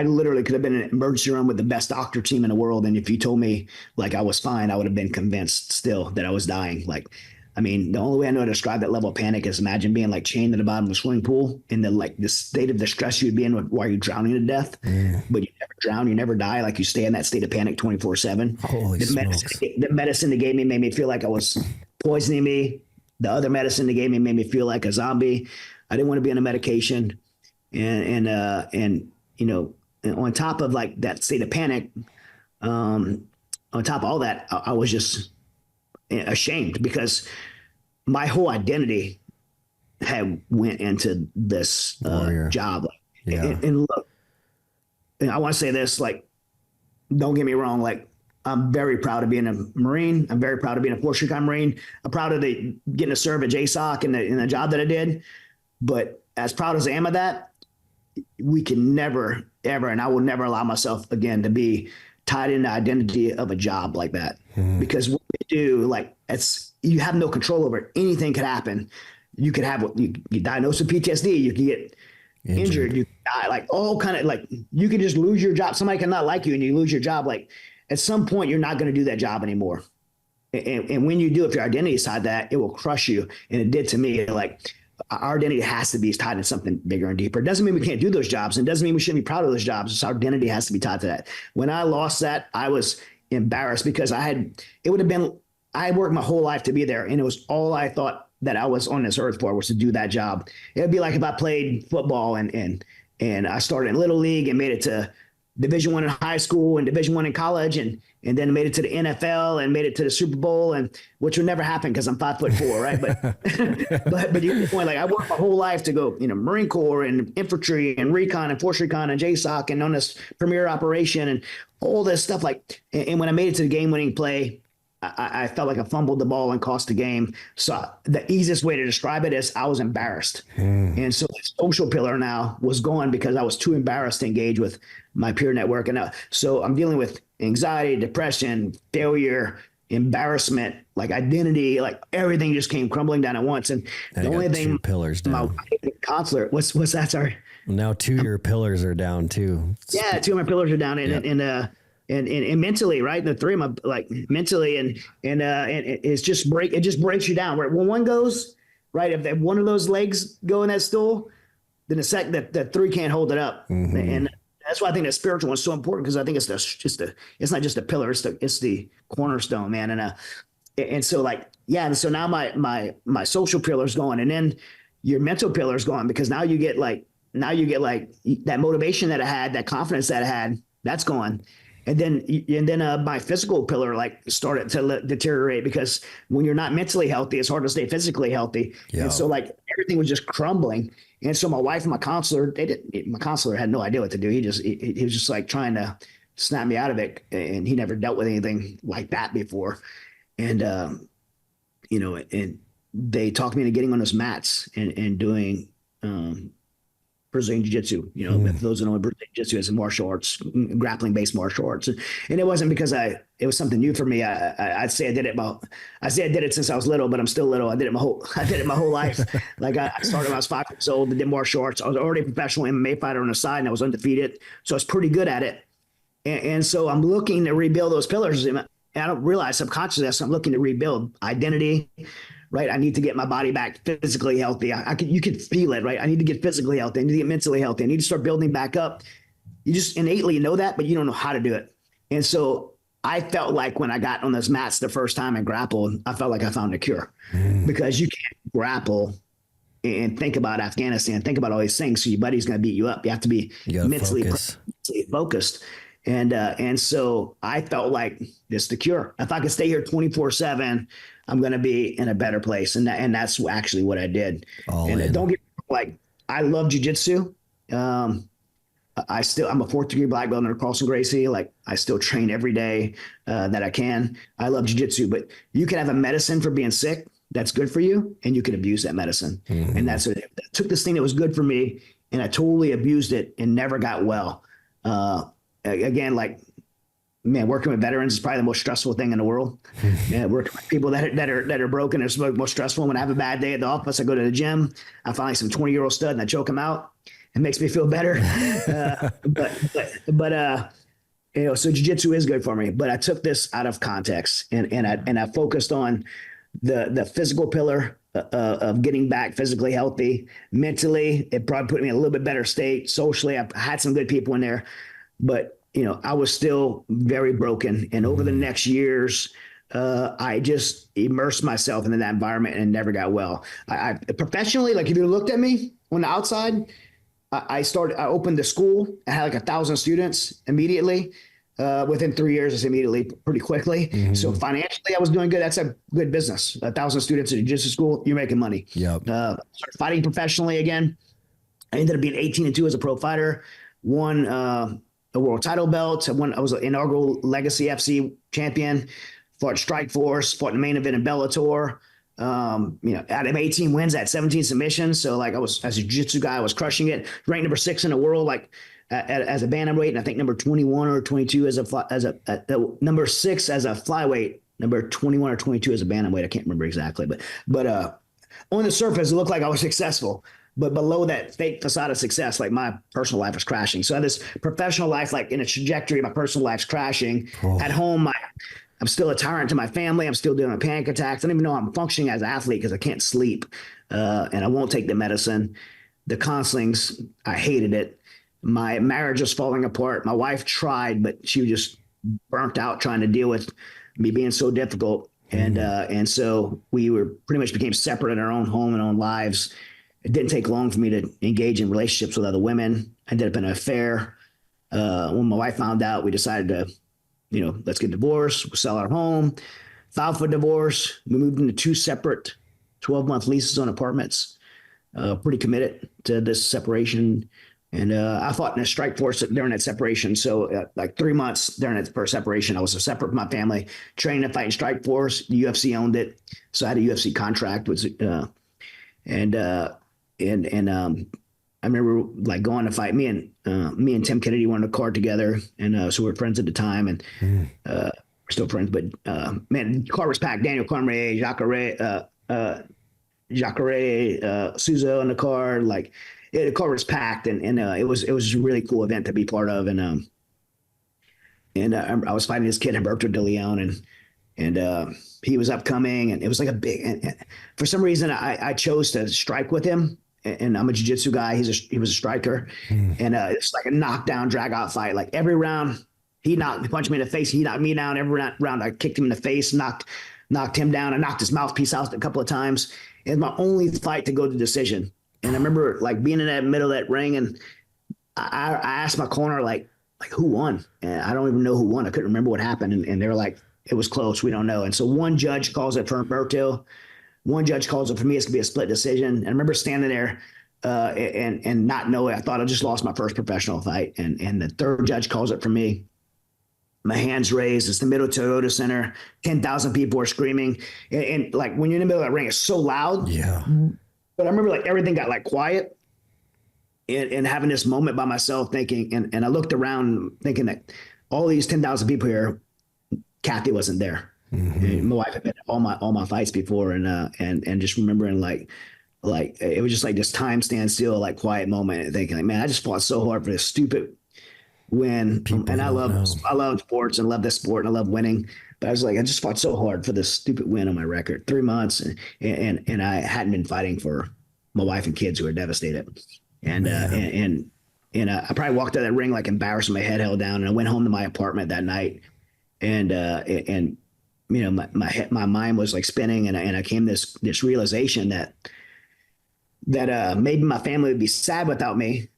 literally could have been in an emergency room with the best doctor team in the world. And if you told me like I was fine, I would have been convinced still that I was dying. Like, I mean, the only way I know to describe that level of panic is imagine being like chained to the bottom of a swimming pool in the state of distress you'd be in while you're drowning to death, but you never drown, you never die. Like you stay in that state of panic 24/7. Holy smokes. The medicine they gave me made me feel like I was poisoning me. The other medicine they gave me made me feel like a zombie. I didn't want to be on a medication. And you know, on top of like that state of panic, on top of all that, I was just ashamed because my whole identity had went into this job. And look, and I want to say this, like, don't get me wrong. Like, I'm very proud of being a Marine. I'm very proud of being a Force Recon Marine. I'm proud of getting to serve at JSOC and the job that I did. But as proud as I am of that, we can never, ever, and I will never allow myself again to be tied in the identity of a job like that. Because what we do, like, you have no control over it. Anything could happen. You could have you diagnosed with PTSD. You can get injured. You can die. Like all kind of like you can just lose your job. Somebody can not like you and you lose your job. Like at some point, you're not going to do that job anymore. And when you do, if your identity is tied to that, it will crush you. And it did to me. Like our identity has to be tied to something bigger and deeper. It doesn't mean we can't do those jobs. And it doesn't mean we shouldn't be proud of those jobs. It's our identity has to be tied to that. When I lost that, I was embarrassed because I worked my whole life to be there. And it was all I thought that I was on this earth for was to do that job. It'd be like if I played football and I started in Little League and made it to Division I in high school and Division I in college and then made it to the NFL and made it to the Super Bowl, and which would never happen because I'm 5'4", right? But you get the point. Like I worked my whole life to go, Marine Corps and infantry and recon and Force Recon and JSOC and on this premier operation and all this stuff. Like, and when I made it to the game-winning play, I felt like I fumbled the ball and cost the game. So the easiest way to describe it is I was embarrassed. And so the social pillar now was gone because I was too embarrassed to engage with my peer network. And so I'm dealing with anxiety, depression, failure, embarrassment, like identity, like everything just came crumbling down at once. And the only thing, 2 pillars down. My counselor, what's that? Sorry. Now 2 of your pillars are down too. Yeah, 2 of my pillars are down. And mentally, right? The 3 of my like mentally and it's just it just breaks you down. Right? When one goes, right, if one of those legs go in that stool, then the 3 can't hold it up. And that's why I think that spiritual is so important, because I think it's it's not just a pillar, it's the cornerstone, man. And so like, yeah, and so now my social pillar is going, and then your mental pillar is going, because now you get like that motivation that I had, that confidence that I had, that's gone. And then my physical pillar like started to deteriorate, because when you're not mentally healthy, it's hard to stay physically healthy. Yeah. And so like everything was just crumbling. And so my wife and my counselor, my counselor had no idea what to do. He was just like trying to snap me out of it. And he never dealt with anything like that before. And, and they talked me into getting on those mats and doing, Brazilian Jiu-Jitsu, if those that know Brazilian Jiu-Jitsu as a martial arts, grappling-based martial arts. And it wasn't because it was something new for me. I'd say I did it since I was little, but I'm still little. I did it my whole life. Like I started when I was 5 years old and did martial arts. I was already a professional MMA fighter on the side, and I was undefeated. So I was pretty good at it. And so I'm looking to rebuild those pillars. And I don't realize subconsciously, so I'm looking to rebuild identity. Right. I need to get my body back physically healthy. You can feel it, right? I need to get physically healthy. I need to get mentally healthy. I need to start building back up, you just innately know that, but you don't know how to do it. And so I felt like when I got on those mats the first time and grappled, I felt like I found a cure because you can't grapple and think about Afghanistan, think about all these things. So your buddy's going to beat you up. You have to be mentally focused. And so I felt like this is the cure. If I could stay here 24/7, I'm going to be in a better place. And that's actually what I did. Don't get like, I love jujitsu. I'm a 4th degree black belt under Carlson Gracie. Like I still train every day that I can. I love jujitsu, but you can have a medicine for being sick that's good for you, and you can abuse that medicine. And that's what I took this thing that was good for me, and I totally abused it and never got well. Again, like, man, working with veterans is probably the most stressful thing in the world. Working with people that are broken is the most stressful. When I have a bad day at the office, I go to the gym, I find like some 20-year-old stud and I choke him out. It makes me feel better. But so jiu-jitsu is good for me, but I took this out of context and I focused on the physical pillar of getting back physically healthy. Mentally, it probably put me in a little bit better state. Socially, I had some good people in there, but I was still very broken. And over the next years, I just immersed myself into that environment and never got well. I professionally, like if you looked at me on the outside, I opened the school. I had like 1,000 students immediately. Within 3 years, it's immediately pretty quickly. So financially, I was doing good. That's a good business. 1,000 students at a jiu-jitsu school, you're making money. Started fighting professionally again. I ended up being 18-2 as a pro fighter. Won a world title belt. I was an inaugural Legacy FC champion. Fought Strikeforce. Fought the main event in Bellator. Out of 18 wins, I had 17 submissions. So like I was, as a jiu-jitsu guy, I was crushing it. Ranked number 6 in the world, like as a bantamweight, and I think number 21 or 22 as number 6 as a flyweight, number 21 or 22 as a bantamweight. I can't remember exactly, but on the surface, it looked like I was successful. But below that fake facade of success, like my personal life was crashing. So I had this professional life, like in a trajectory, my personal life's crashing. At home, I'm still a tyrant to my family. I'm still dealing with panic attacks. I don't even know I'm functioning as an athlete because I can't sleep. And I won't take the medicine. The counseling's, I hated it. My marriage was falling apart. My wife tried, but she was just burnt out trying to deal with me being so difficult. And so we pretty much became separate in our own home and own lives. It didn't take long for me to engage in relationships with other women. I ended up in an affair. When my wife found out, we decided to, let's get divorced, we'll sell our home, filed for divorce. We moved into 2 separate 12-month leases on apartments, pretty committed to this separation. And I fought in a strike force during that separation. So like 3 months during that first separation, I was separate from my family, trained to fight in strike force. The UFC owned it. So I had a UFC contract. I remember like going to fight. Me and Tim Kennedy were in a car together, and so we were friends at the time, and we're still friends. But man, the car was packed. Daniel Cormier, Jacare Souza in the car. Like the car was packed, and it was a really cool event to be part of. And I was fighting this kid Humberto De Leon, and he was upcoming, and it was like a big. And for some reason, I chose to strike with him. And I'm a jiu-jitsu guy. He was a striker. And it's like a knockdown, drag out fight. Like every round, he punched me in the face. He knocked me down. Every round, I kicked him in the face, knocked him down. I knocked his mouthpiece out a couple of times. It was my only fight to go to decision. And I remember like being in that middle of that ring, and I asked my corner like who won? And I don't even know who won. I couldn't remember what happened. And they were like, it was close. We don't know. And so one judge calls it for Humberto. One judge calls it for me. It's gonna be a split decision. And I remember standing there and not knowing. I thought I just lost my first professional fight. And the third judge calls it for me. My hands raised. It's the middle Toyota Center. 10,000 people are screaming. And like when you're in the middle of that ring, it's so loud. Yeah. But I remember like everything got like quiet. And having this moment by myself thinking, and I looked around thinking that all these 10,000 people here, Kathy wasn't there. My wife had been at all my fights before, and just remembering like it was just like this time standstill, like quiet moment, and thinking like, man, I just fought so hard for this stupid win. And I love sports and love this sport and I love winning. But I was like, I just fought so hard for this stupid win on my record. 3 months, and I hadn't been fighting for my wife and kids who were devastated. And I probably walked out of that ring like embarrassed, my head held down, and I went home to my apartment that night, and my mind was like spinning, and I came this realization that maybe my family would be sad without me,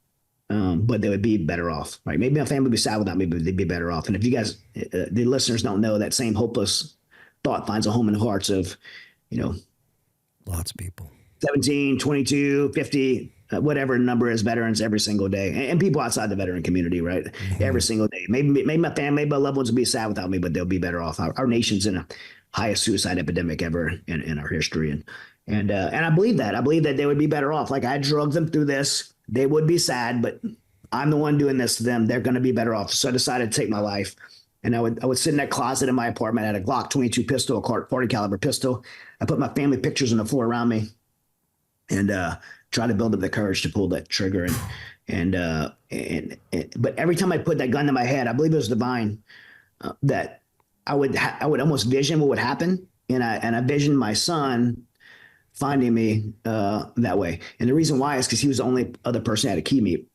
but they would be better off, right? Maybe my family would be sad without me, but they'd be better off. And if you guys, the listeners, don't know, that same hopeless thought finds a home in the hearts of, lots of people, 17, 22, 50, whatever number is, veterans every single day, and people outside the veteran community, right? Mm-hmm. Every single day. Maybe my family, maybe my loved ones will be sad without me, but they'll be better off. Our nation's in a highest suicide epidemic ever in our history. And I believe that. I believe that they would be better off. Like, I drugged them through this. They would be sad, but I'm the one doing this to them. They're going to be better off. So I decided to take my life. And I would sit in that closet in my apartment. I had a Glock 22 pistol, a 40 caliber pistol. I put my family pictures on the floor around me, and try to build up the courage to pull that trigger. But every time I put that gun to my head, I believe it was divine, that I would almost vision what would happen. And I visioned my son finding me that way. And the reason why is because he was the only other person that had a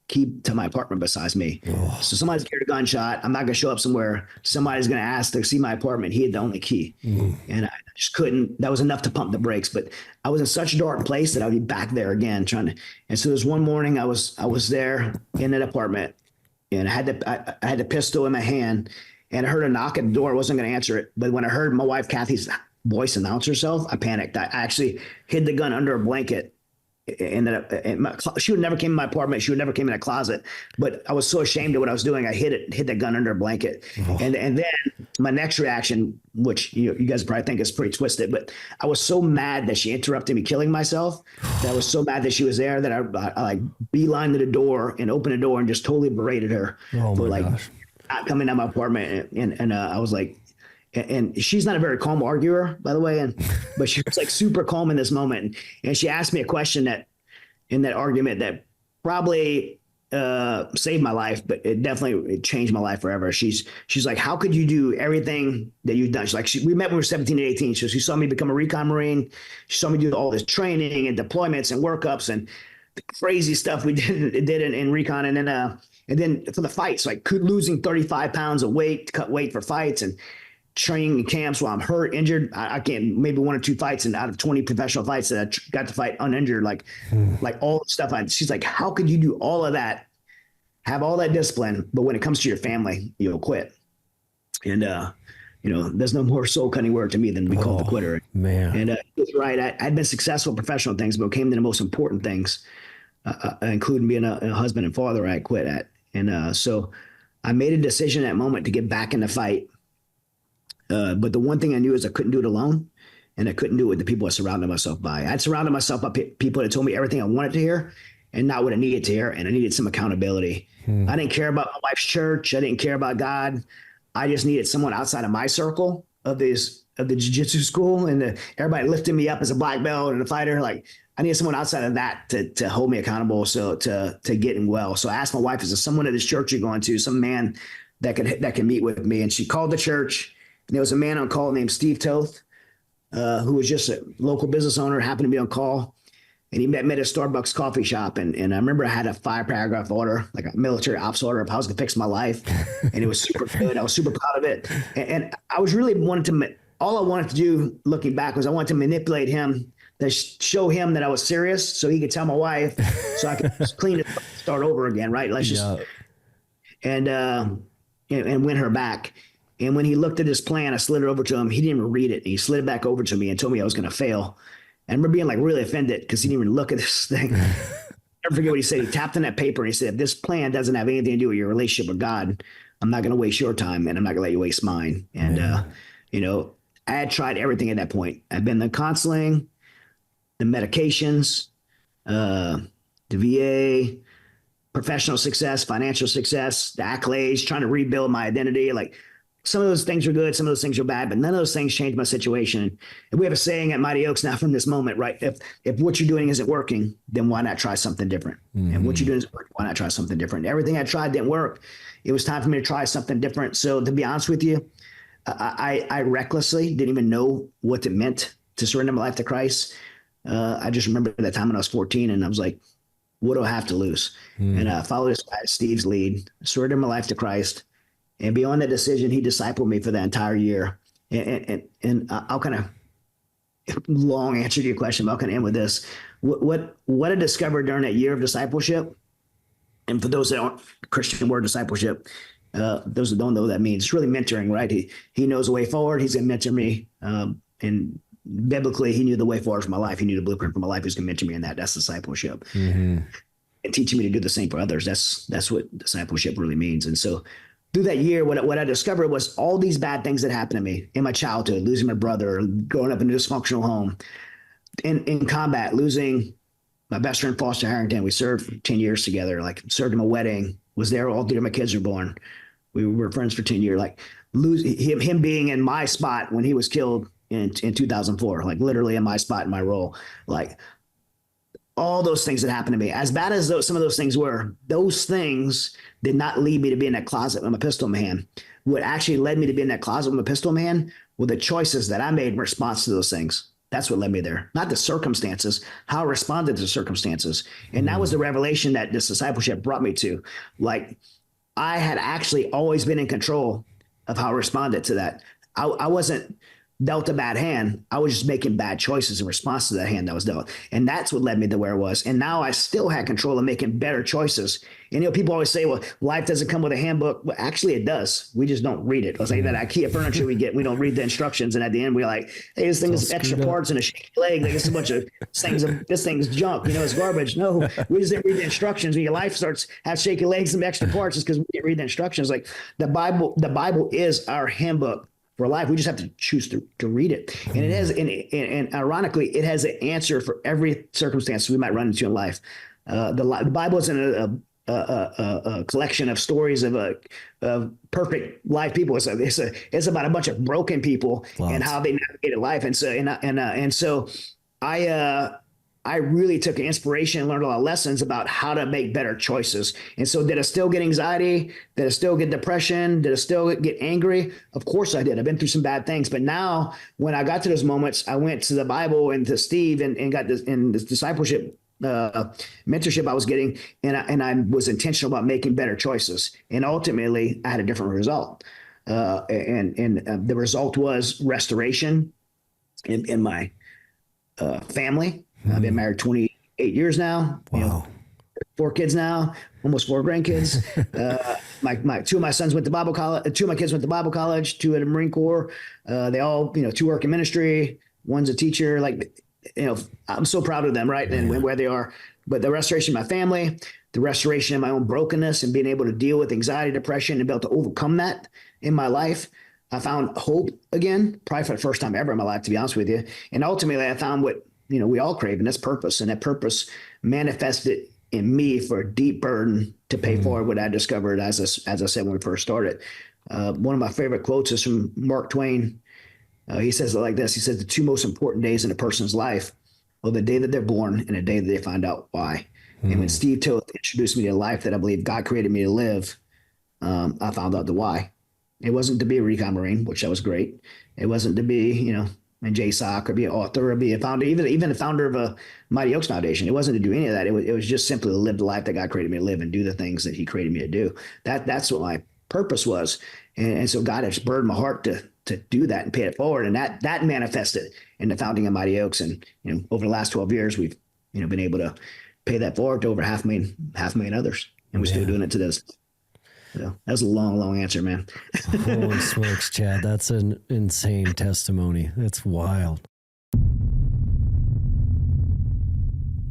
key to my apartment besides me. Oh. So somebody's carried a gunshot. I'm not going to show up somewhere. Somebody's going to ask to see my apartment. He had the only key. Mm. And I just couldn't. That was enough to pump the brakes. But I was in such a dark place that I would be back there again trying to. And so there's one morning I was there in that apartment, and I had the pistol in my hand, and I heard a knock at the door. I wasn't going to answer it. But when I heard my wife, Kathy's voice announce herself, I panicked. I actually hid the gun under a blanket. And she would never came in my apartment. She would never came in a closet. But I was so ashamed of what I was doing. I hid that gun under a blanket. Oh. And then my next reaction, which you guys probably think is pretty twisted, but I was so mad that she interrupted me killing myself. That I was so mad that she was there that I like beelined to the door and opened the door and just totally berated her for like not coming out my apartment. And I was like, and she's not a very calm arguer, by the way, but she was like super calm in this moment. And she asked me a question that in that argument that probably saved my life, but it definitely changed my life forever. She's like, how could you do everything that you've done? She's like, we met when we were 17 and 18. So she saw me become a recon Marine. She saw me do all this training and deployments and workups and the crazy stuff we did in recon. And then for the fights, like losing 35 pounds of weight, to cut weight for fights, and training in camps while I'm hurt, injured. I can't, maybe 1 or 2 fights, and out of 20 professional fights that I got to fight uninjured, like all the stuff. She's like, how could you do all of that, have all that discipline, but when it comes to your family, you'll quit? And, there's no more soul cutting word to me than we call the quitter. Man. And it's right. I'd been successful in professional things, but it came to the most important things, including being a husband and father, I quit at. And so I made a decision at that moment to get back in the fight. But the one thing I knew is I couldn't do it alone, and I couldn't do it with the people I surrounded myself by. I'd surrounded myself by people that told me everything I wanted to hear and not what I needed to hear, and I needed some accountability. I didn't care about my wife's church. I didn't care about God. I just needed someone outside of my circle of the jiu-jitsu school, and everybody lifted me up as a black belt and a fighter. Like, I needed someone outside of that to hold me accountable, so to getting well. So I asked my wife, is there someone at this church you're going to, some man that can meet with me? And she called the church. And there was a man on call named Steve Toth, who was just a local business owner, happened to be on call. And he met me at a Starbucks coffee shop. And I remember I had a 5-paragraph order, like a military ops order of how I was going to fix my life. And it was super good. I was super proud of it. And I was really all I wanted to do looking back was I wanted to manipulate him, to show him that I was serious so he could tell my wife so I could clean it, start over again. Right. Let's just, and win her back. And when he looked at this plan, I slid it over to him. He didn't even read it. He slid it back over to me and told me I was going to fail. And I remember being like really offended because he didn't even look at this thing. I'll never forget what he said. He tapped on that paper and he said, if this plan doesn't have anything to do with your relationship with God, I'm not going to waste your time, and I'm not going to let you waste mine. And, I had tried everything at that point. I'd been the counseling, the medications, the VA, professional success, financial success, the accolades, trying to rebuild my identity. Like, some of those things are good, some of those things are bad, but none of those things changed my situation. And we have a saying at Mighty Oaks now from this moment, right? If what you're doing isn't working, then why not try something different? And what you're doing isn't working, why not try something different? Everything I tried didn't work. It was time for me to try something different. So to be honest with you, I recklessly didn't even know what it meant to surrender my life to Christ. I just remember that time when I was 14 and I was like, what do I have to lose? And I followed Steve's lead, surrendered my life to Christ. And beyond that decision, he discipled me for that entire year. And I'll kind of long answer to your question, but I'll kind of end with this. What I discovered during that year of discipleship, and for those that aren't Christian word discipleship, those that don't know what that means, it's really mentoring, right? He knows the way forward. He's going to mentor me. And biblically, he knew the way forward for my life. He knew the blueprint for my life. He's going to mentor me in that. That's discipleship. And teaching me to do the same for others. That's what discipleship really means. And so through that year, what I discovered was all these bad things that happened to me in my childhood, losing my brother, growing up in a dysfunctional home, in combat, losing my best friend, Foster Harrington. We served 10 years together, like served him a wedding, was there all three of my kids were born. We were friends for 10 years, like him being in my spot when he was killed in 2004, like literally in my spot, in my role, like all those things that happened to me, as bad as some of those things were, those things did not lead me to be in that closet with my pistol in my hand. What actually led me to be in that closet with my pistol in my hand were the choices that I made in response to those things. That's what led me there, not the circumstances, how I responded to the circumstances. And that was the revelation that this discipleship brought me to. Like, I had actually always been in control of how I responded to that. I wasn't dealt a bad hand. I was just making bad choices in response to that hand that was dealt. And that's what led me to where I was. And now I still had control of making better choices. And, people always say, well, life doesn't come with a handbook. Well, actually it does. We just don't read it. It's like that IKEA furniture we don't read the instructions. And at the end, we're like, hey, this thing is extra parts and a shaky leg. Like, it's a bunch of things. This thing's junk. It's garbage. No, we just didn't read the instructions. When your life starts have shaky legs and extra parts, it's because we didn't read the instructions. Like, the Bible is our handbook for life. We just have to choose to read it. And it has, and ironically, it has an answer for every circumstance we might run into in life. The Bible isn't a collection of stories of perfect life people. It's about a bunch of broken people and how they navigated life. And so I really took inspiration and learned a lot of lessons about how to make better choices. And so did I still get anxiety? Did I still get depression? Did I still get angry? Of course I did. I've been through some bad things. But now when I got to those moments, I went to the Bible and to Steve and got this in this discipleship mentorship I was getting. And I was intentional about making better choices. And ultimately I had a different result. And the result was restoration in my family. I've been married 28 years now. Wow. 4 kids now, almost 4 grandkids. My 2 of my sons went to Bible college. 2 of my kids went to Bible college. 2 at the Marine Corps. They all, 2 work in ministry. One's a teacher. Like, I'm so proud of them, right? And where they are. But the restoration of my family, the restoration of my own brokenness, and being able to deal with anxiety, depression, and be able to overcome that in my life. I found hope again, probably for the first time ever in my life, to be honest with you. And ultimately, I found what we all crave, and that's purpose. And that purpose manifested in me for a deep burden to pay forward what I discovered, as I said when we first started. One of my favorite quotes is from Mark Twain. He says it like this. He says, the 2 most important days in a person's life are the day that they're born and the day that they find out why. And when Steve Toth introduced me to a life that I believe God created me to live, I found out the why. It wasn't to be a recon Marine, which that was great. It wasn't to be, in JSOC or be an author or be a founder, even the founder of a Mighty Oaks Foundation. It wasn't to do any of that. It was just simply to live the life that God created me to live and do the things that he created me to do. That's what my purpose was. And so God has burdened my heart to do that and pay it forward. And that manifested in the founding of Mighty Oaks. And, over the last 12 years, we've, been able to pay that forward to over half a million others. And we're still doing it to this. That was a long answer, man. Holy smokes, Chad. That's an insane testimony. That's wild.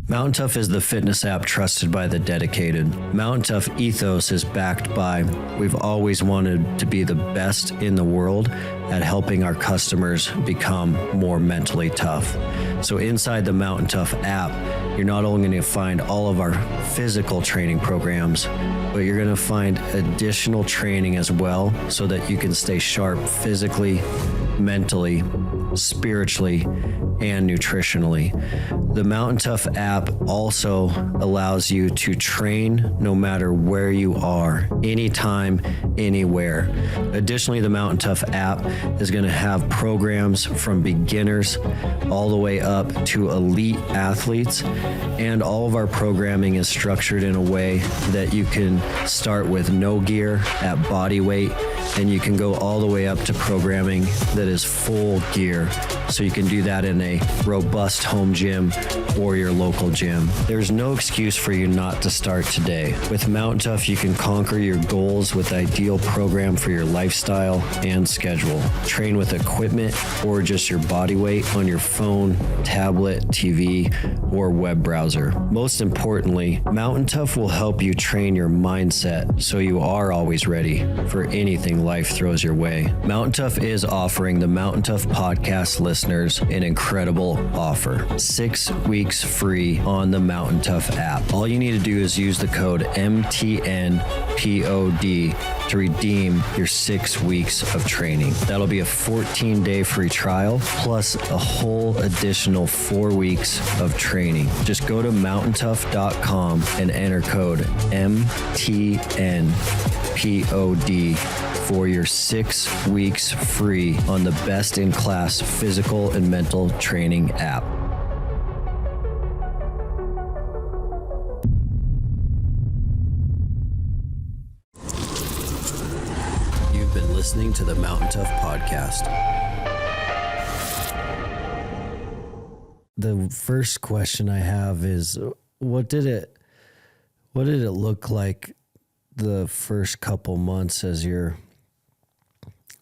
Mountain Tough is the fitness app trusted by the dedicated. Mountain Tough ethos is backed by, we've always wanted to be the best in the world at helping our customers become more mentally tough. So inside the Mountain Tough app, you're not only going to find all of our physical training programs, but you're going to find additional training as well so that you can stay sharp physically, mentally, spiritually, and nutritionally. The Mountain Tough app also allows you to train no matter where you are, anytime, anywhere. Additionally, the Mountain Tough app is going to have programs from beginners all the way up to elite athletes, and all of our programming is structured in a way that you can start with no gear at body weight, and you can go all the way up to programming that is full gear. So you can do that in a robust home gym or your local gym. There's no excuse for you not to start today. With Mountain Tough, you can conquer your goals with ideal program for your lifestyle and schedule. Train with equipment or just your body weight on your phone, tablet, TV, or web browser. Most importantly, Mountain Tough will help you train your mindset so you are always ready for anything life throws your way. Mountain Tough is offering the Mountain Tough podcast listeners an incredible offer. 6 weeks free on the Mountain Tough app. All you need to do is use the code MTNPOD to redeem your 6 weeks of training. That'll be a 14-day free trial plus a whole additional 4 weeks of training. Just go to mountaintough.com and enter code MTNPOD for your 6 weeks free on the best-in-class physical and mental training app. You've been listening to the Mountain Tough Podcast. The first question I have is, what did it look like the first couple months as you're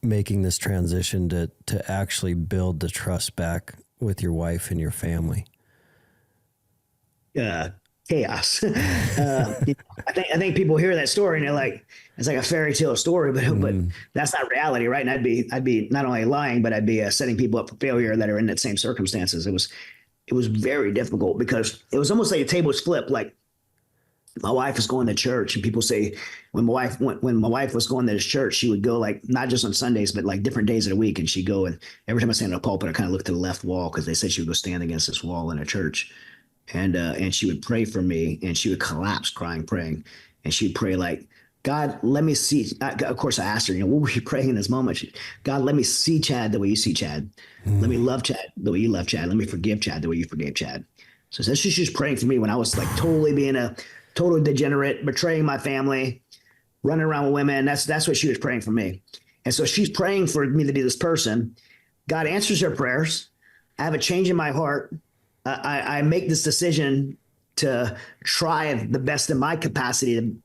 making this transition to actually build the trust back with your wife and your family? Chaos. I think people hear that story and they're like, it's like a fairy tale story, but that's not reality, right? And I'd be not only lying, but I'd be setting people up for failure that are in that same circumstances. It was very difficult because it was almost like the tables flipped. Like, my wife was going to church, and people say when my wife was going to this church, she would go like not just on Sundays, but like different days of the week. And she'd go, and every time I stand in a pulpit, I kind of look to the left wall because they said she would go stand against this wall in a church, and she would pray for me, and she would collapse crying, praying, and she'd pray like, God, let me see. Of course, I asked her, what were you praying in this moment? God, let me see Chad the way you see Chad. Let me love Chad the way you love Chad. Let me forgive Chad the way you forgave Chad. So that's just she's praying for me when I was like totally being a total degenerate, betraying my family, running around with women. That's what she was praying for me. And so she's praying for me to be this person. God answers her prayers. I have a change in my heart. I make this decision to try the best in my capacity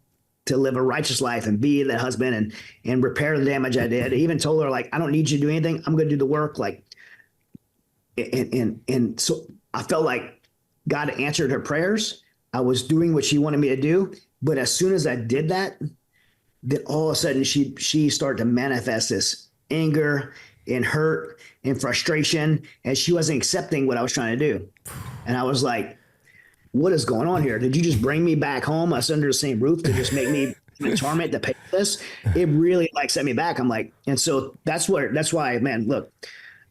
to live a righteous life and be that husband and repair the damage I did. I even told her, like, I don't need you to do anything. I'm going to do the work. Like, and so I felt like God answered her prayers. I was doing what she wanted me to do. But as soon as I did that, then all of a sudden she started to manifest this anger and hurt and frustration, and she wasn't accepting what I was trying to do. And I was like, what is going on here? Did you just bring me back home, us under the same roof, to just make me in torment to pay for this? It really like set me back. I'm like, and so that's why, man, look,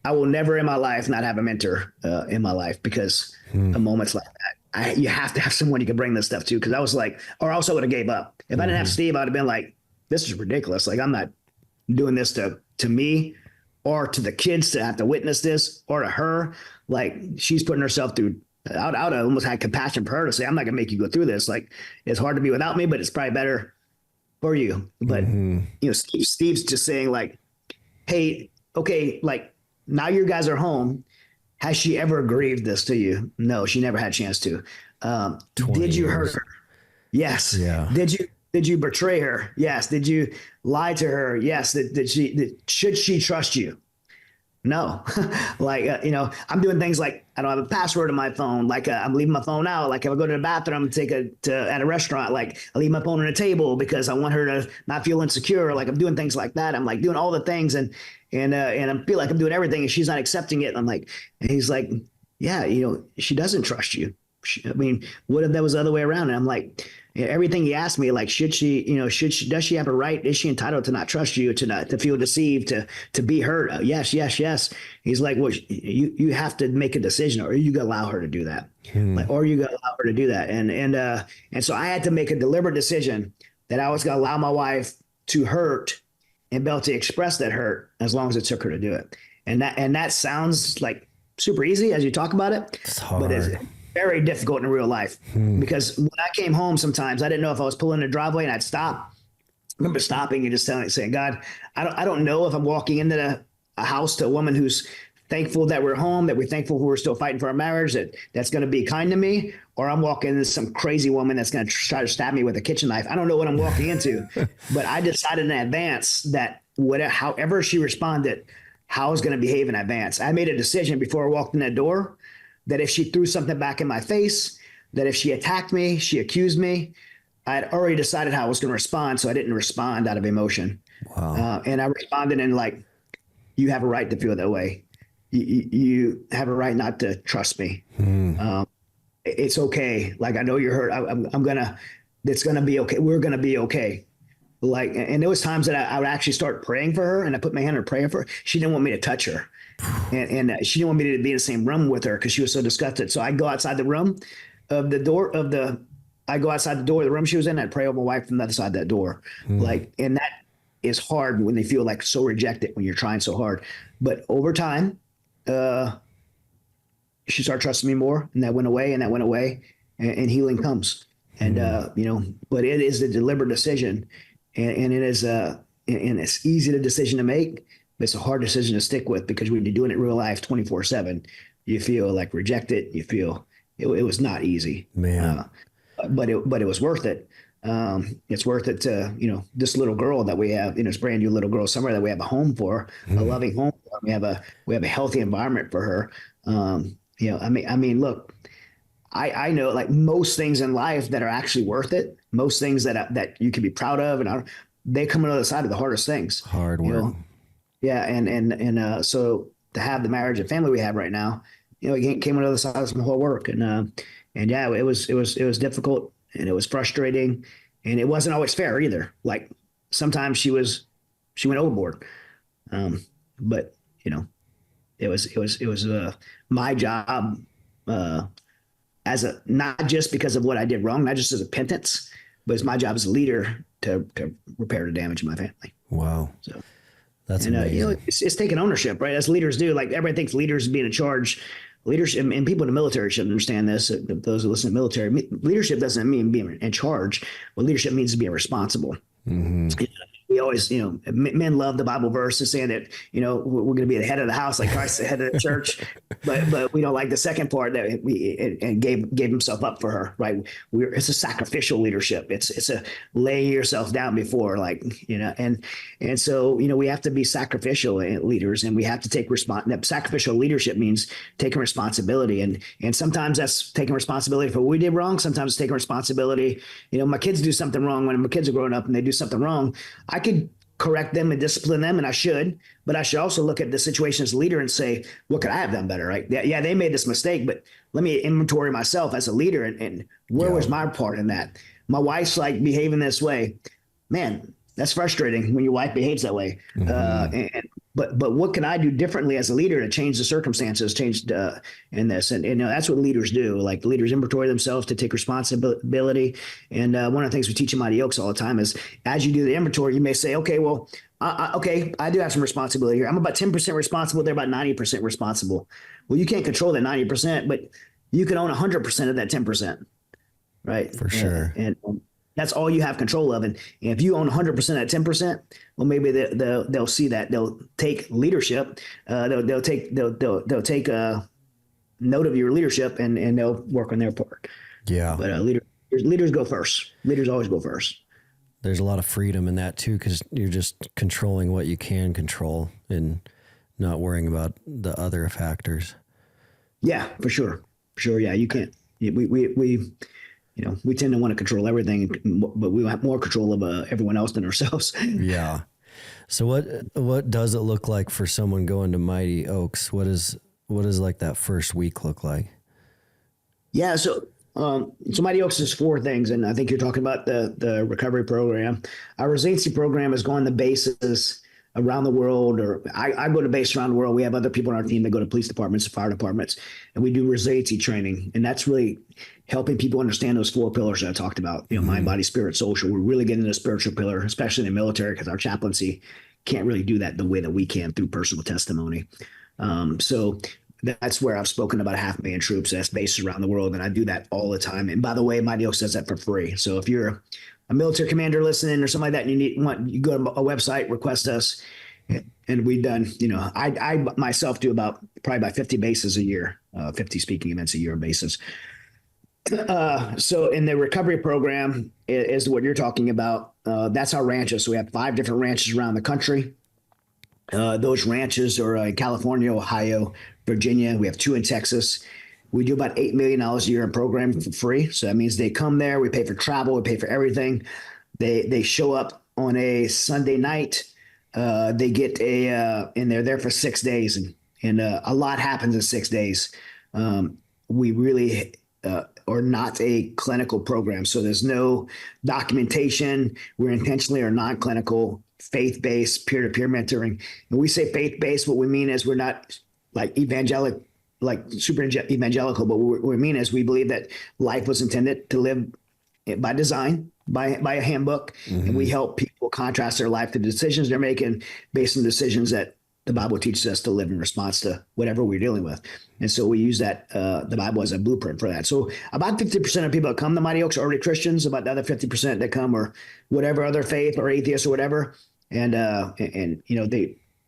I will never in my life not have a mentor in my life, because of moments like that. You have to have someone you can bring this stuff to, because I was like, or else I would have gave up. If I didn't have Steve, I'd have been like, this is ridiculous. Like, I'm not doing this to me or to the kids to have to witness this, or to her. Like, she's putting herself through. I would have almost had compassion for her to say, I'm not gonna make you go through this. Like, it's hard to be without me, but it's probably better for you. But Steve's just saying like, hey, okay, like, now you guys are home. Has she ever grieved this to you? No, she never had a chance to. Did you hurt her? Yes. Yeah. Did you betray her? Yes. Did you lie to her? Yes. Should she trust you? No. Like, I'm doing things like, I don't have a password on my phone. Like, I'm leaving my phone out. Like, if I go to the bathroom, at a restaurant, like, I leave my phone on the table because I want her to not feel insecure. Like, I'm doing things like that. I'm like doing all the things, and I feel like I'm doing everything, and she's not accepting it. And I'm like, and he's like, yeah, she doesn't trust you. What if that was the other way around? And I'm like, everything he asked me, like, does she have a right? Is she entitled to not trust you, to feel deceived, to be hurt? Yes, yes, yes. He's like, well, you have to make a decision, or you gonna allow her to do that, or you gonna allow her to do that. And so I had to make a deliberate decision that I was gonna allow my wife to hurt and be able to express that hurt as long as it took her to do it. And that sounds like super easy as you talk about it, but it's very difficult in real life because when I came home, sometimes I didn't know if I was pulling the driveway and I'd stop. I remember stopping and just saying, God, I don't know if I'm walking into a house to a woman who's thankful that we're home, that we're thankful we're still fighting for our marriage, that's going to be kind to me, or I'm walking into some crazy woman that's going to try to stab me with a kitchen knife. I don't know what I'm walking into, but I decided in advance that however she responded, how I was going to behave in advance. I made a decision before I walked in that door that if she threw something back in my face, that if she attacked me, she accused me, I had already decided how I was going to respond, so I didn't respond out of emotion. Wow. And I responded in like, you have a right to feel that way. You have a right not to trust me. It's okay. Like, I know you're hurt. It's going to be okay. We're going to be okay. Like, and there was times that I would actually start praying for her, and I put my hand on praying for her. She didn't want me to touch her. And she didn't want me to be in the same room with her because she was so disgusted. So I go outside the room of the door of the, I go outside the door of the room she was in. I'd pray over my wife from the other side of that door. Like, and that is hard when they feel like so rejected when you're trying so hard. But over time, she started trusting me more, and that went away, and healing comes. And, but it is a deliberate decision, and it is and it's easy to decision to make, but it's a hard decision to stick with, because when you're doing it in real life 24/7, you feel like rejected. You feel it was not easy, man. But it was worth it. It's worth it to, this little girl that we have, this brand new little girl somewhere that we have a home for, a loving home for. We have a healthy environment for her. I mean, look, I know, like, most things in life that are actually worth it, most things that you can be proud of, and they come on the other side of the hardest things. Hard work. Yeah. And so to have the marriage and family we have right now, it came on the other side of some hard work. And yeah, it was difficult, and it was frustrating, and it wasn't always fair either. Like, sometimes she went overboard. But it was my job, not just because of what I did wrong, not just as a penance, but it's my job as a leader to repair the damage in my family. Wow. So that's amazing. It's taking ownership, right? As leaders do. Like, everybody thinks leaders being in charge. Leadership, and people in the military should understand this. Those who listen to military, leadership doesn't mean being in charge. What leadership means is being responsible. We always, men love the Bible verse saying that, we're going to be the head of the house, like Christ, the head of the church. But we don't like the second part that and gave himself up for her, right? It's a sacrificial leadership. It's a laying yourself down before, like, and so, we have to be sacrificial leaders, and we have to take sacrificial leadership means taking responsibility. And sometimes that's taking responsibility for what we did wrong. Sometimes it's taking responsibility. My kids do something wrong when my kids are growing up and they do something wrong. I could correct them and discipline them, and I should, but I should also look at the situation as a leader and say, what could I have done better? Right? Yeah, they made this mistake, but let me inventory myself as a leader, and where was my part in that? My wife's like behaving this way. Man, that's frustrating when your wife behaves that way. But what can I do differently as a leader to change the circumstances, in this? And that's what leaders do. Like, leaders inventory themselves to take responsibility. And one of the things we teach in MTNTOUGH all the time is, as you do the inventory, you may say, okay, well, I do have some responsibility here. I'm about 10% responsible. They're about 90% responsible. Well, you can't control that 90%, but you can own 100% of that 10%. Right. For sure. And that's all you have control of. And if you own 100% at 10%, well, maybe they'll see that. They'll take leadership. They'll take note of your leadership, and they'll work on their part. Yeah. But leaders go first. Leaders always go first. There's a lot of freedom in that too, because you're just controlling what you can control and not worrying about the other factors. Yeah, for sure. Yeah, you can't. We tend to want to control everything, but we have more control of everyone else than ourselves. Yeah. So what does it look like for someone going to MTNTOUGH? What does like that first week look like? Yeah. So So Mighty Oaks is 4 things, and I think you're talking about the recovery program. Our resiliency program is going to bases around the world, or I go to base around the world. We have other people on our team that go to police departments and fire departments, and we do resiliency training. And that's really helping people understand those 4 pillars that I talked about, mind, body, spirit, social. We're really getting into the spiritual pillar, especially in the military, because our chaplaincy can't really do that the way that we can through personal testimony. So that's where I've spoken about 500,000 troops. That's bases around the world, and I do that all the time. And by the way, Mighty Oaks does that for free. So if you're a military commander listening or something like that, and you go to a website, request us, and we've done. I myself do probably about 50 bases a year, 50 speaking events a year on bases. So in the recovery program is what you're talking about. That's our ranches. So we have 5 different ranches around the country. Those ranches are in California, Ohio, Virginia. We have 2 in Texas. We do about $8 million a year in programming for free. So that means they come there. We pay for travel. We pay for everything. They show up on a Sunday night. They get and they're there for 6 days, and a lot happens in 6 days. We really are not a clinical program, so there's no documentation. We're intentionally or non-clinical, faith-based, peer-to-peer mentoring. And we say faith-based, what we mean is we're not like evangelical, like super evangelical, but what we mean is we believe that life was intended to live by design, by a handbook, and we help people contrast their life to the decisions they're making based on decisions that the Bible teaches us to live in response to whatever we're dealing with. And so we use that, the Bible as a blueprint for that. So about 50% of people that come to Mighty Oaks are already Christians. About the other 50% that come are whatever other faith or atheists or whatever. And a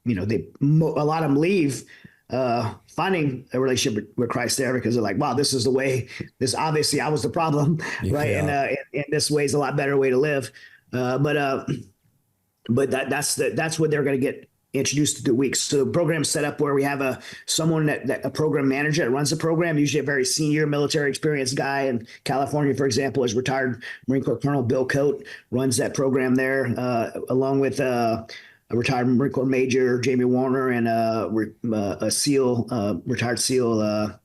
lot of them leave finding a relationship with Christ there because they're like, wow, this is the way. This obviously I was the problem, right? And this way is a lot better way to live. But that's what they're going to get introduced to the weeks. So the program's set up where we have a program manager that runs the program, usually a very senior military experienced guy. In California, for example, is retired Marine Corps Colonel Bill Coate runs that program there, along with a retired Marine Corps Major Jamie Warner and a SEAL, retired SEAL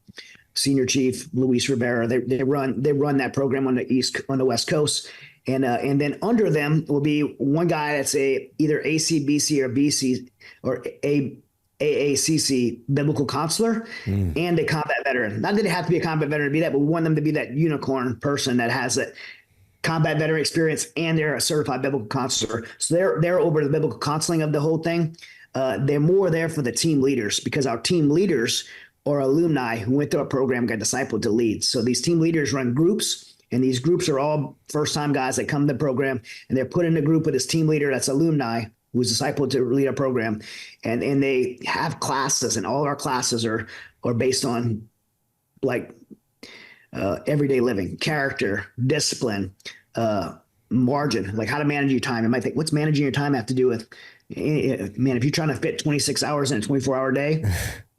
Senior Chief Luis Rivera. They run that program on the West Coast. And then under them will be one guy that's either ACBC or BC or AACC biblical counselor and a combat veteran. Not that they have to be a combat veteran to be that, but we want them to be that unicorn person that has that combat veteran experience and they're a certified biblical counselor. So they're over the biblical counseling of the whole thing. They're more there for the team leaders because our team leaders are alumni who went through our program, got discipled to lead. So these team leaders run groups. And these groups are all first-time guys that come to the program, and they're put in a group with this team leader that's alumni who's discipled to lead a program. And they have classes, and all our classes are based on like everyday living, character, discipline, margin, like how to manage your time. You might think, what's managing your time have to do with, man, if you're trying to fit 26 hours in a 24-hour day,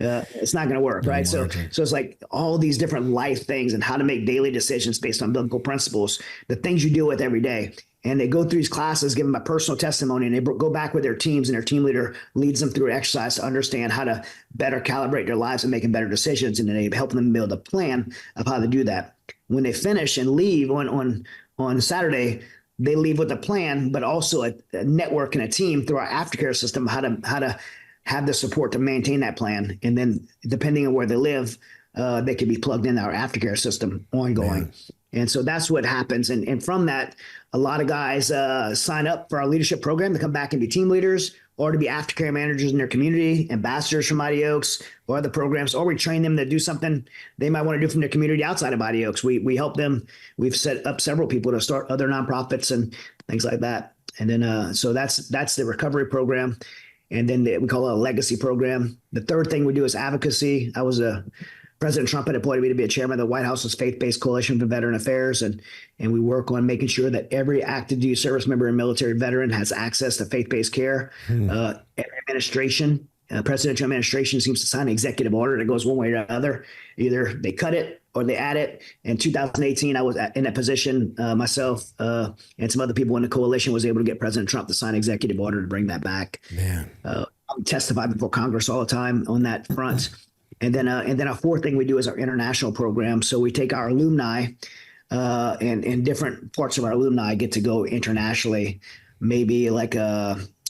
it's not going to work, right? So it's like all these different life things and how to make daily decisions based on biblical principles, the things you deal with every day. And they go through these classes, give them a personal testimony, and they go back with their teams, and their team leader leads them through exercise to understand how to better calibrate their lives and making better decisions. And then they help them build a plan of how to do that. When they finish and leave on Saturday, they leave with a plan, but also a network and a team through our aftercare system, how to have the support to maintain that plan. And then depending on where they live, they can be plugged in our aftercare system ongoing. Man. And so that's what happens. And from that, a lot of guys sign up for our leadership program to come back and be team leaders or to be aftercare managers in their community, ambassadors from Mighty Oaks or other programs, or we train them to do something they might want to do from their community outside of Mighty Oaks. We help them. We've set up several people to start other nonprofits and things like that. And then so that's the recovery program. And then we call it a legacy program. The third thing we do is advocacy. President Trump had appointed me to be a chairman of the White House's faith-based coalition for veteran affairs. And we work on making sure that every active duty service member and military veteran has access to faith-based care. Every administration, presidential administration seems to sign an executive order that goes one way or the other. Either they cut it or they add it. In 2018, I was in that position myself and some other people in the coalition was able to get President Trump to sign an executive order to bring that back. Man. I testify before Congress all the time on that front. And then a fourth thing we do is our international program. So we take our alumni, and different parts of our alumni get to go internationally. Maybe like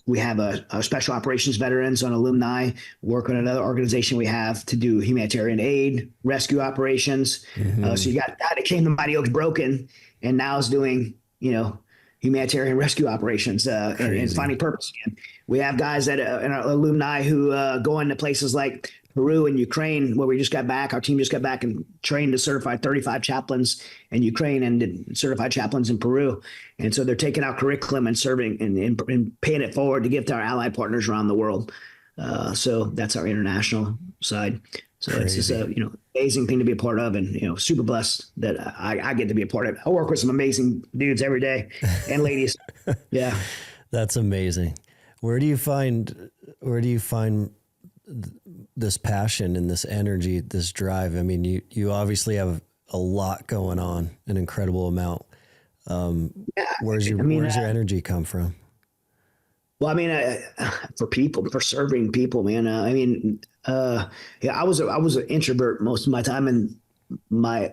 we have a special operations veterans on alumni work on another organization we have to do humanitarian aid, rescue operations. So you got a guy that came to Mighty Oaks broken and now is doing, humanitarian rescue operations and finding purpose again. We have guys that in our alumni who go into places like Peru and Ukraine, where we just got back. Our team just got back and trained to certify 35 chaplains in Ukraine and did certified chaplains in Peru. And so they're taking our curriculum and serving and paying it forward to give to our allied partners around the world. So that's our international side. So It's just a amazing thing to be a part of, and super blessed that I get to be a part of it. I work with some amazing dudes every day and ladies. Yeah, that's amazing. Where do you find this passion and this energy, this drive? I mean, you obviously have a lot going on, an incredible amount. Where's your energy come from? Well, I mean, for serving people, man. I was an introvert most of my time in my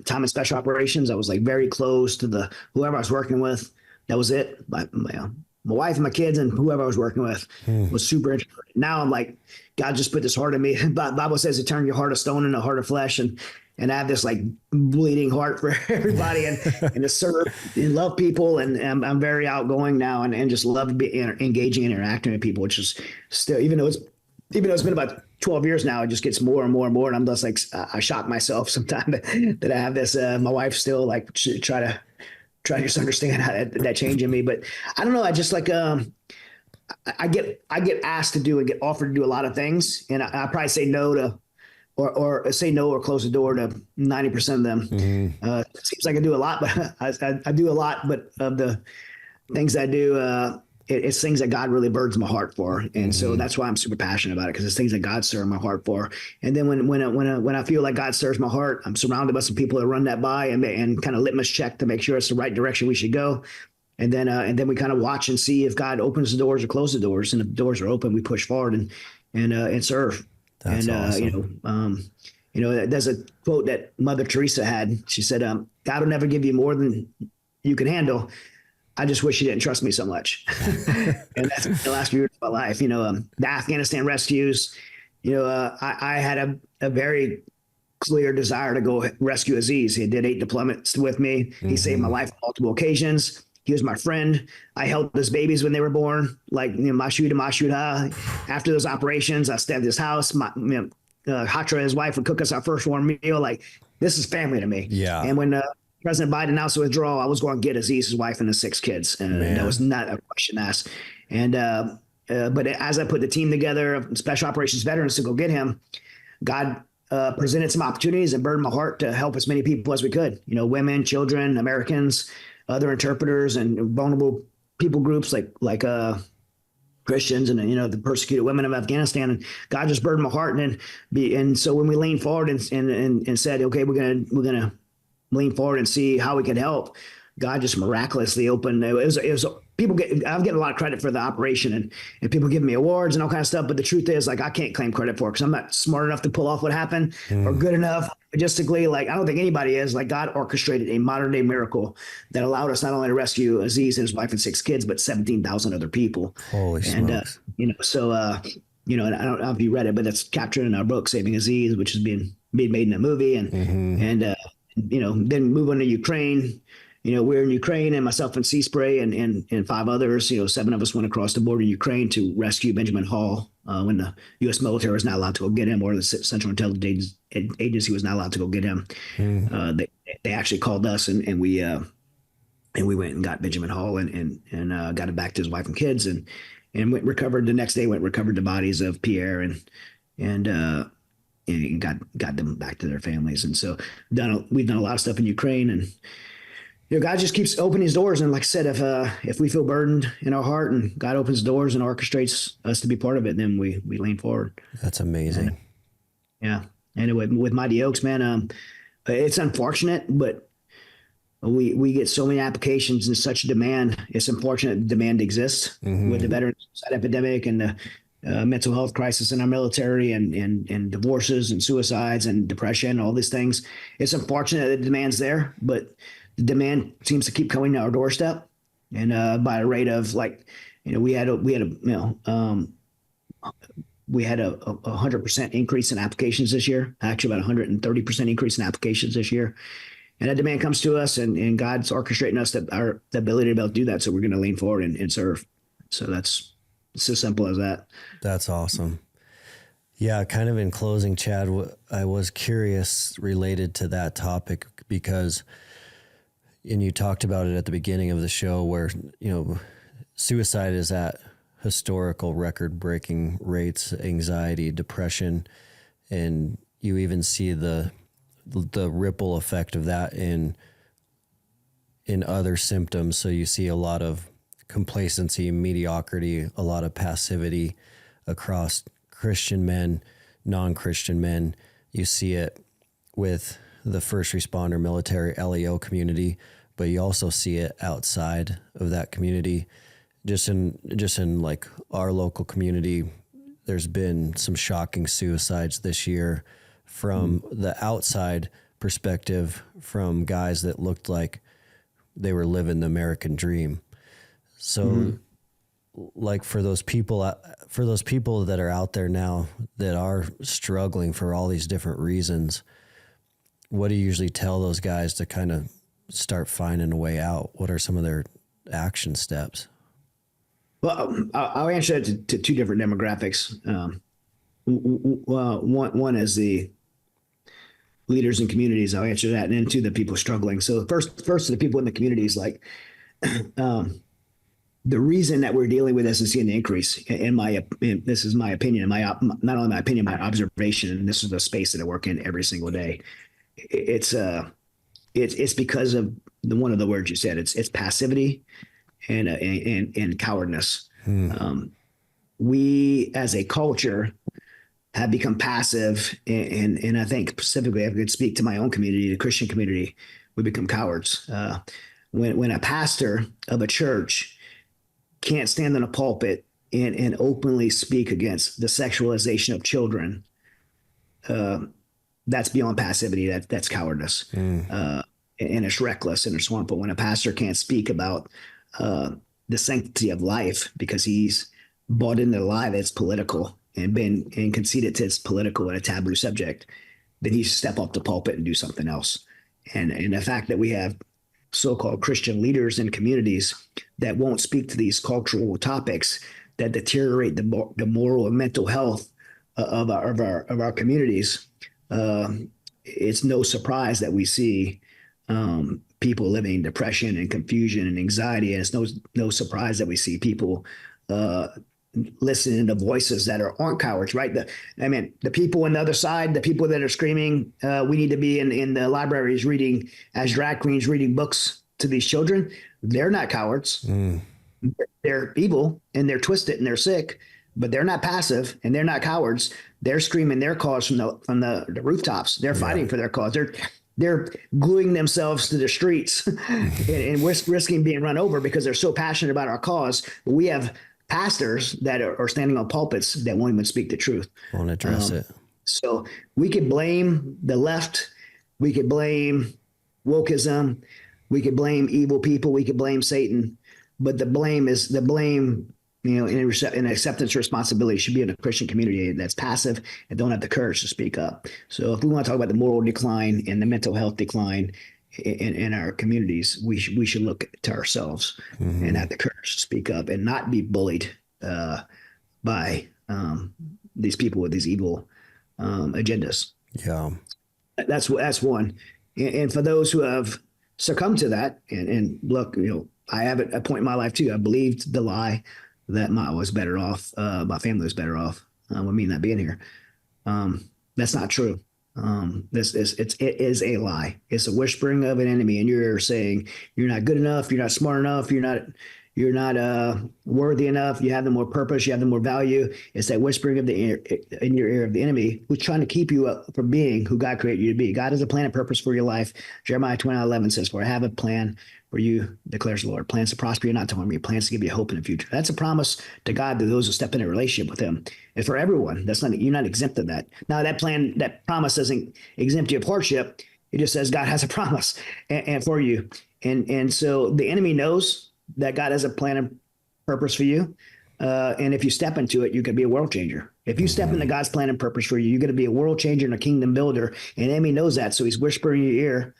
time in special operations. I was very close to whoever I was working with. That was it. My wife and my kids and whoever I was working with was super introverted. Now I'm like, God just put this heart in me. Bible says to turn your heart of stone into a heart of flesh, and I have this bleeding heart for everybody and to serve and love people. And I'm very outgoing now and just love to be engaging and interacting with people, which is still, even though it's been about 12 years now, it just gets more and more and more. And I'm just I shock myself sometimes that I have this, my wife still try to just understand how that change in me. But I don't know. I just I get asked to do and get offered to do a lot of things. And I probably say no to, or say no or close the door to 90% of them. It seems like I do a lot, but I do a lot, but of the things I do, it's things that God really burdens my heart for. And so that's why I'm super passionate about it, because it's things that God stirs my heart for. And then when I feel like God stirs my heart, I'm surrounded by some people that run that by and kind of litmus check to make sure it's the right direction we should go. And then we kind of watch and see if God opens the doors or closes the doors. And if the doors are open, we push forward and serve. That's awesome. There's a quote that Mother Teresa had. She said, God will never give you more than you can handle. I just wish you didn't trust me so much. And that's the last few years of my life. The Afghanistan rescues, I had a very clear desire to go rescue Aziz. He did 8 deployments with me. He saved my life on multiple occasions. He was my friend. I held his babies when they were born, Mashoud and Mashoud. After those operations, I stayed at his house. Hatra, his wife, would cook us our first warm meal. This is family to me. Yeah. And when President Biden announced the withdrawal, I was going to get Aziz, his wife, and the 6 kids. And that was not a question asked. And but as I put the team together of special operations veterans to go get him, God presented some opportunities and burdened my heart to help as many people as we could. Women, children, Americans, other interpreters, and vulnerable people groups like Christians and the persecuted women of Afghanistan. And God just burdened my heart. And so when we leaned forward and said, okay, we're gonna lean forward and see how we could help, God just miraculously opened. It was I'm getting a lot of credit for the operation and people give me awards and all kinds of stuff. But the truth is, I can't claim credit for it because I'm not smart enough to pull off what happened or good enough logistically. I don't think anybody is. God orchestrated a modern day miracle that allowed us not only to rescue Aziz and his wife and 6 kids, but 17,000 other people. Holy smokes. I don't know if you read it, but it's captured in our book, Saving Aziz, which is being made in a movie. Then move on to Ukraine. We're in Ukraine, and myself and Seaspray and 5 others, 7 of us went across the border in Ukraine to rescue Benjamin Hall when the U.S. military was not allowed to go get him, or the Central Intelligence Agency was not allowed to go get him. They actually called us, and we went and got Benjamin Hall and got him back to his wife and kids, and recovered the next day. Recovered the bodies of Pierre and got them back to their families. And so we've done a lot of stuff in Ukraine, and God just keeps opening his doors. And like I said, if we feel burdened in our heart and God opens doors and orchestrates us to be part of it, then we lean forward. That's amazing. And with Mighty Oaks, man, it's unfortunate, but we get so many applications and such demand. It's unfortunate the demand exists with the veteran suicide epidemic and mental health crisis in our military and divorces and suicides and depression, all these things. It's unfortunate that the demand's there, but the demand seems to keep coming to our doorstep, and by a rate of like, we had a 100% increase in applications this year. Actually, about 130% increase in applications this year. And that demand comes to us, and God's orchestrating us that the ability to be able to do that. So we're going to lean forward and serve. So it's as simple as that. That's awesome. Yeah, kind of in closing, Chad, I was curious related to that topic because, and you talked about it at the beginning of the show where, suicide is at historical record-breaking rates, anxiety, depression, and you even see the ripple effect of that in other symptoms. So you see a lot of complacency, mediocrity, a lot of passivity across Christian men, non-Christian men. You see it with the first responder, military, LEO community, but you also see it outside of that community. Just in like our local community, there's been some shocking suicides this year from the outside perspective, from guys that looked like they were living the American dream. So like for those people that are out there now that are struggling for all these different reasons, what do you usually tell those guys to kind of start finding a way out? What are some of their action steps? Well, I'll answer that to two different demographics. One is the leaders in communities. I'll answer that, and then to the people struggling. So first to the people in the communities, like the reason that we're dealing with this and seeing the increase, this is my opinion, not only my opinion, my observation, and this is the space that I work in every single day. It's because of one of the words you said. It's passivity and cowardness. We as a culture have become passive, and I think specifically I could speak to my own community, the Christian community. We become cowards. When a pastor of a church can't stand in a pulpit and openly speak against the sexualization of children, that's beyond passivity. That's cowardice, and it's reckless and it's wrongful. When a pastor can't speak about the sanctity of life because he's bought into the lie that's political and conceded to it's political and a taboo subject, then he should step off the pulpit and do something else. And the fact that we have so-called Christian leaders in communities that won't speak to these cultural topics that deteriorate the moral and mental health of our communities, it's no surprise that we see people living in depression and confusion and anxiety. And it's no surprise that we see people listening to voices that aren't cowards, right? The people on the other side, the people that are screaming, we need to be in the libraries reading as drag queens, reading books to these children. They're not cowards. They're evil and they're twisted and they're sick, but they're not passive and they're not cowards. They're screaming their cause from the rooftops. They're fighting for their cause. They're gluing themselves to the streets and risking being run over because they're so passionate about our cause. But we have pastors that are standing on pulpits that won't even speak the truth. Won't address it. So we could blame the left. We could blame wokeism. We could blame evil people. We could blame Satan. But the blame, and acceptance responsibility should be in a Christian community that's passive and don't have the courage to speak up. So if we want to talk about the moral decline and the mental health decline in our communities, we should look to ourselves and have the courage to speak up and not be bullied by these people with these evil agendas. Yeah, that's one. And for those who have succumbed to that, and look, I have a point in my life too. I believed the lie that I was better off, my family was better off with me not being here. That's not true. It is a lie. It's a whispering of an enemy, and you're saying you're not good enough, you're not smart enough, you're not worthy enough, you have no more purpose, you have no more value. It's that whispering of in your ear of the enemy who's trying to keep you up from being who God created you to be. God has a plan and purpose for your life. Jeremiah 29:11 says, "For I have a plan for you, declares the Lord. Plans to prosper you, not to harm you. Plans to give you hope in the future. That's a promise to God to those who step in a relationship with him. And for everyone, you're not exempt of that. Now that promise doesn't exempt you of hardship. It just says God has a promise and for you. And so the enemy knows that God has a plan and purpose for you. And if you step into it, you can be a world changer. If you step into God's plan and purpose for you, you're going to be a world changer and a kingdom builder. And the enemy knows that. So he's whispering in your ear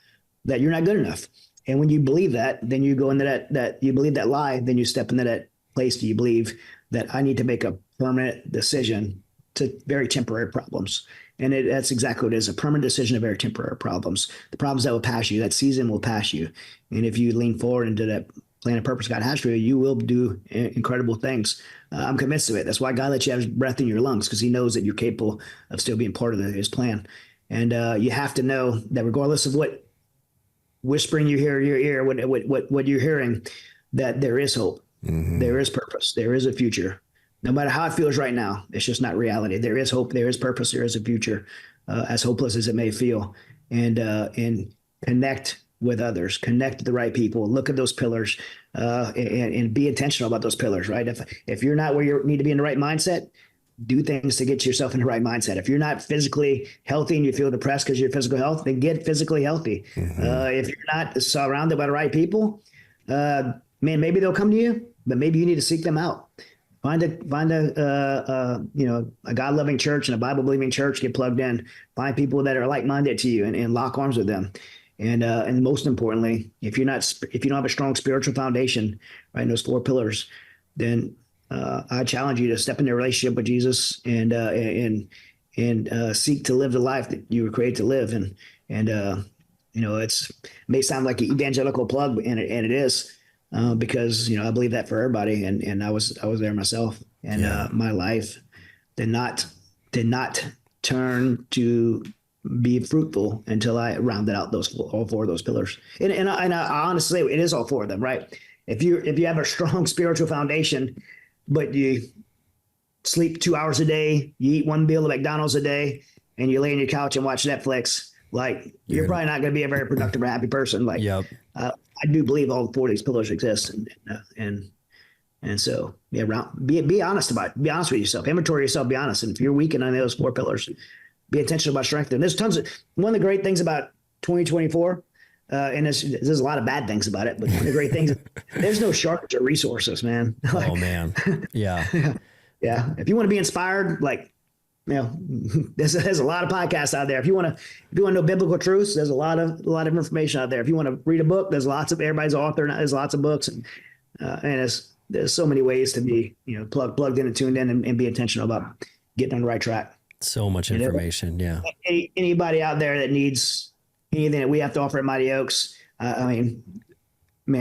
that you're not good enough. And when you believe that, then you go into that you believe that lie, then you step into that place do you believe that I need to make a permanent decision to very temporary problems. And that's exactly what it is, a permanent decision to very temporary problems. The problems that will pass you, that season will pass you. And if you lean forward into that plan and purpose God has for you, you will do incredible things. I'm convinced of it. That's why God lets you have breath in your lungs, because he knows that you're capable of still being part of his plan. And you have to know that regardless of what whispering you hear in your ear, what you're hearing, that there is hope, there is purpose, there is a future. No matter how it feels right now, it's just not reality. There is hope, there is purpose, there is a future, as hopeless as it may feel. And connect with others, connect with the right people, look at those pillars, and be intentional about those pillars, right? If you're not where you need to be in the right mindset, do things to get yourself in the right mindset. If you're not physically healthy and you feel depressed because of your physical health, then get physically healthy. If you're not surrounded by the right people, man, maybe they'll come to you, but maybe you need to seek them out. Find a God-loving church and a Bible-believing church, get plugged in, find people that are like-minded to you and lock arms with them. And most importantly, if you don't have a strong spiritual foundation, right, in those 4 pillars, then I challenge you to step into a relationship with Jesus and seek to live the life that you were created to live. And it may sound like an evangelical plug, and it is, because I believe that for everybody, and I was there myself, and my life did not turn to be fruitful until I rounded out all 4 of those pillars. And I honestly, it is all 4 of them, right? If you have a strong spiritual foundation, but you sleep 2 hours a day, you eat 1 meal of McDonald's a day, and you lay on your couch and watch Netflix, like you're probably not going to be a very productive or happy person. Like, I do believe all 4 of these pillars exist, and so be honest about it. Be honest with yourself. Inventory yourself. Be honest. And if you're weak in any of those 4 pillars, be intentional about strengthening. There's one of the great things about 2024. And there's a lot of bad things about it, but one of the great things, there's no shortage of resources, man. Oh man. Yeah. Yeah. If you want to be inspired, there's a lot of podcasts out there. If you want to know biblical truths, there's a lot of information out there. If you want to read a book, everybody's author. There's lots of books, and there's so many ways to be, plugged in and tuned in and be intentional about getting on the right track. So much information. Yeah. Anybody out there that needs anything that we have to offer at Mighty Oaks, man,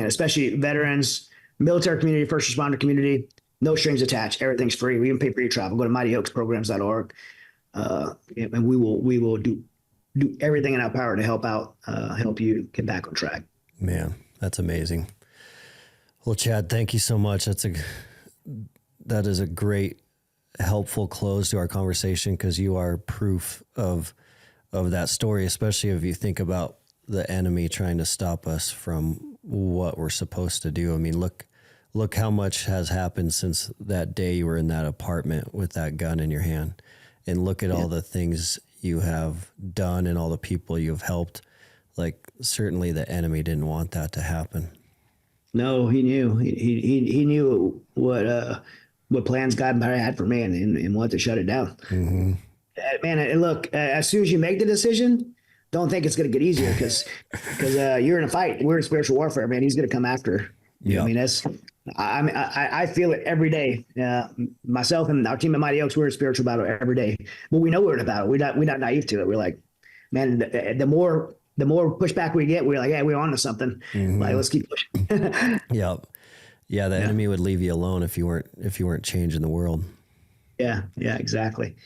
especially veterans, military community, first responder community, no strings attached. Everything's free. We even pay for your travel. Go to mightyoaksprograms.org, and we will do everything in our power to help you get back on track. Man, that's amazing. Well, Chad, thank you so much. That is a great, helpful close to our conversation, because you are proof of that story, especially if you think about the enemy trying to stop us from what we're supposed to do. I mean, look how much has happened since that day you were in that apartment with that gun in your hand, and look at all the things you have done and all the people you've helped. Like, certainly the enemy didn't want that to happen. No, he knew. He knew what plans God had for me, and wanted to shut it down. Mm-hmm. Man, and look, as soon as you make the decision, don't think it's going to get easier, because you're in a fight. We're in spiritual warfare, man. He's going to come after. Yeah. I feel it every day. Myself and our team at Mighty Oaks, we're in spiritual battle every day. But we know we're in a battle. We're not naive to it. We're like, man, the more pushback we get, we're like, hey, we're on to something. Mm-hmm. Like, let's keep pushing. Yeah. The enemy would leave you alone if you weren't changing the world. Yeah, exactly.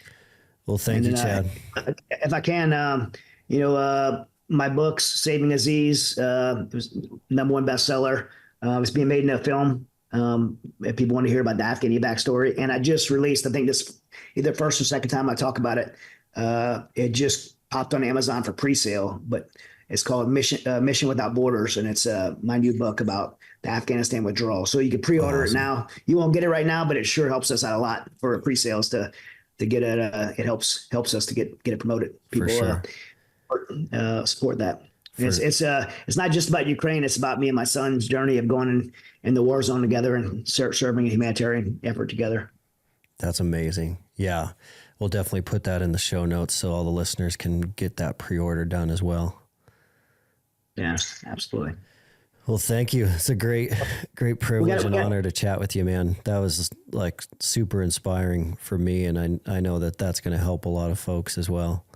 Well, thank you, Chad. If I can, my books, Saving Aziz, it was #1 bestseller. It's being made in a film. If people want to hear about the Afghani backstory, and I just released, I think this either first or second time I talk about it. It just popped on Amazon for pre-sale, but It's called Mission Without Borders, and it's my new book about the Afghanistan withdrawal. So you can pre-order it now. You won't get it right now, but it sure helps us out a lot for pre-sales to get it. It helps us to get it promoted. People sure. Support that. It's not just about Ukraine. It's about me and my son's journey of going in the war zone together and serving a humanitarian effort together. That's amazing. Yeah. We'll definitely put that in the show notes so all the listeners can get that pre-order done as well. Yeah, absolutely. Well, thank you. It's a great privilege and honor to chat with you, man. That was like super inspiring for me. And I know that that's going to help a lot of folks as well.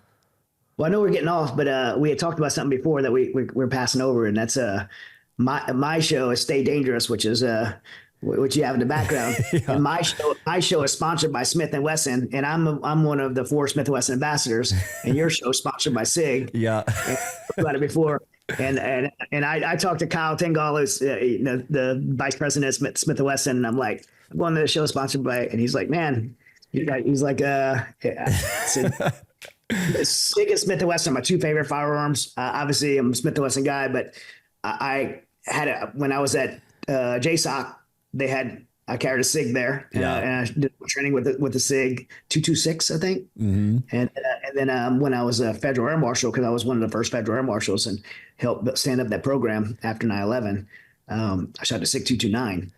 Well, I know we're getting off, but we had talked about something before that we're passing over, and that's my show is Stay Dangerous, which is which you have in the background. Yeah. And my show is sponsored by Smith & Wesson, and I'm one of the 4 Smith & Wesson ambassadors, and your show is sponsored by SIG. Yeah. About it before. And I talked to Kyle Tingal, who's the vice president of Smith & Wesson, and I'm like, I'm going to the show sponsored by, and he's like, man, he's like, SIG and Smith & Wesson are my 2 favorite firearms. Obviously, I'm a Smith & Wesson guy, but I had when I was at JSOC, I carried a SIG there, and I did training with the SIG 226, I think. Mm-hmm. And then when I was a Federal Air Marshal, because I was one of the first Federal Air Marshals and helped stand up that program after 9/11, I shot the SIG 229.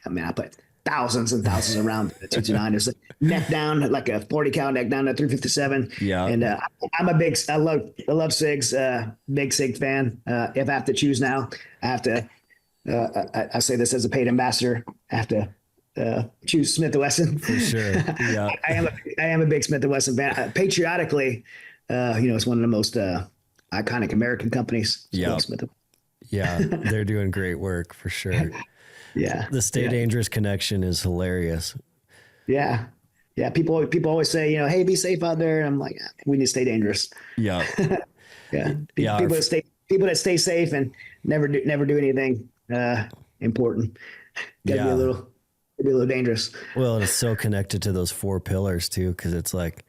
I mean, I put thousands and thousands of rounds at 229. It's neck down, like a 40 cal neck down to 357. Yeah. And I love SIGs, big SIG fan. If I have to choose now, I have to. I say this as a paid ambassador. I have to choose Smith & Wesson. For sure. Yeah. I am a big Smith & Wesson fan. Patriotically, it's one of the most iconic American companies. Yeah. Yeah. They're doing great work for sure. Yeah. The Stay Dangerous connection is hilarious. Yeah. Yeah. People always say, hey, be safe out there. And I'm like, we need to stay dangerous. Yeah. Yeah. People that stay safe and never do anything important. Gotta be a little dangerous. Well, and it's so connected to those 4 pillars too, because it's like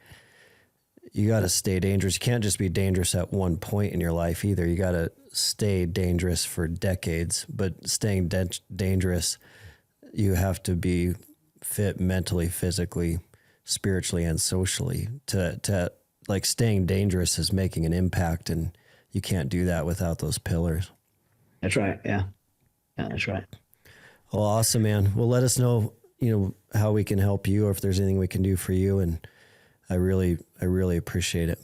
you got to stay dangerous. You can't just be dangerous at one point in your life either. You got to stay dangerous for decades, but staying dangerous, you have to be fit mentally, physically, spiritually, and socially. To like staying dangerous is making an impact, and you can't do that without those pillars. That's right. Yeah. Yeah, that's right. Well, awesome, man. Well, let us know, how we can help you or if there's anything we can do for you. And I really appreciate it.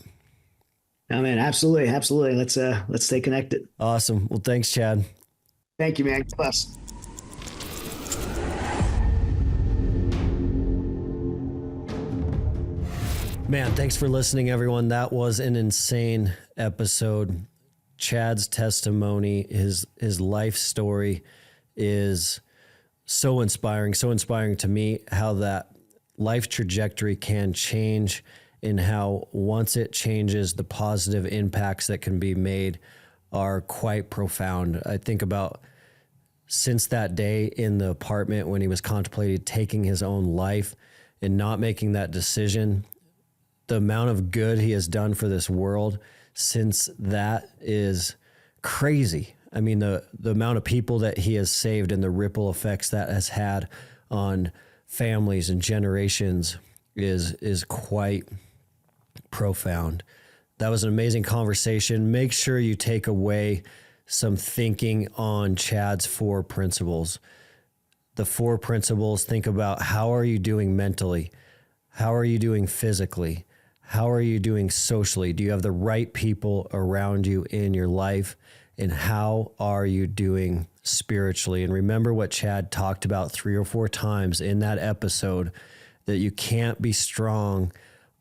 Oh, man. Absolutely. Absolutely. Let's stay connected. Awesome. Well, thanks, Chad. Thank you, man. Plus. Man, thanks for listening, everyone. That was an insane episode. Chad's testimony, his life story is so inspiring to me, how that life trajectory can change and how once it changes, the positive impacts that can be made are quite profound. I think about since that day in the apartment when he was contemplating taking his own life and not making that decision, the amount of good he has done for this world since that is crazy. I mean, the amount of people that he has saved and the ripple effects that has had on families and generations is quite profound. That was an amazing conversation. Make sure you take away some thinking on Chad's 4 principles. The 4 principles, think about how are you doing mentally? How are you doing physically? How are you doing socially? Do you have the right people around you in your life? And how are you doing spiritually? And remember what Chad talked about 3 or 4 times in that episode, that you can't be strong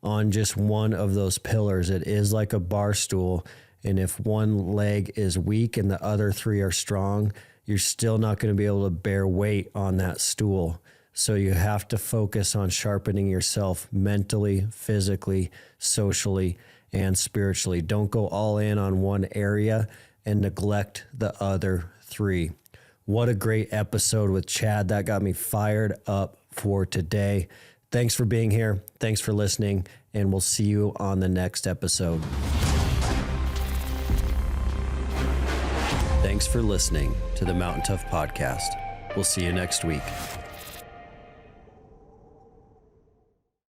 on just one of those pillars. It is like a bar stool. And if one leg is weak and the other 3 are strong, you're still not going to be able to bear weight on that stool. So you have to focus on sharpening yourself mentally, physically, socially, and spiritually. Don't go all in on one area and neglect the other 3. What a great episode with Chad. That got me fired up for today. Thanks for being here. Thanks for listening, and we'll see you on the next episode. Thanks for listening to the Mountain Tough Podcast. We'll see you next week.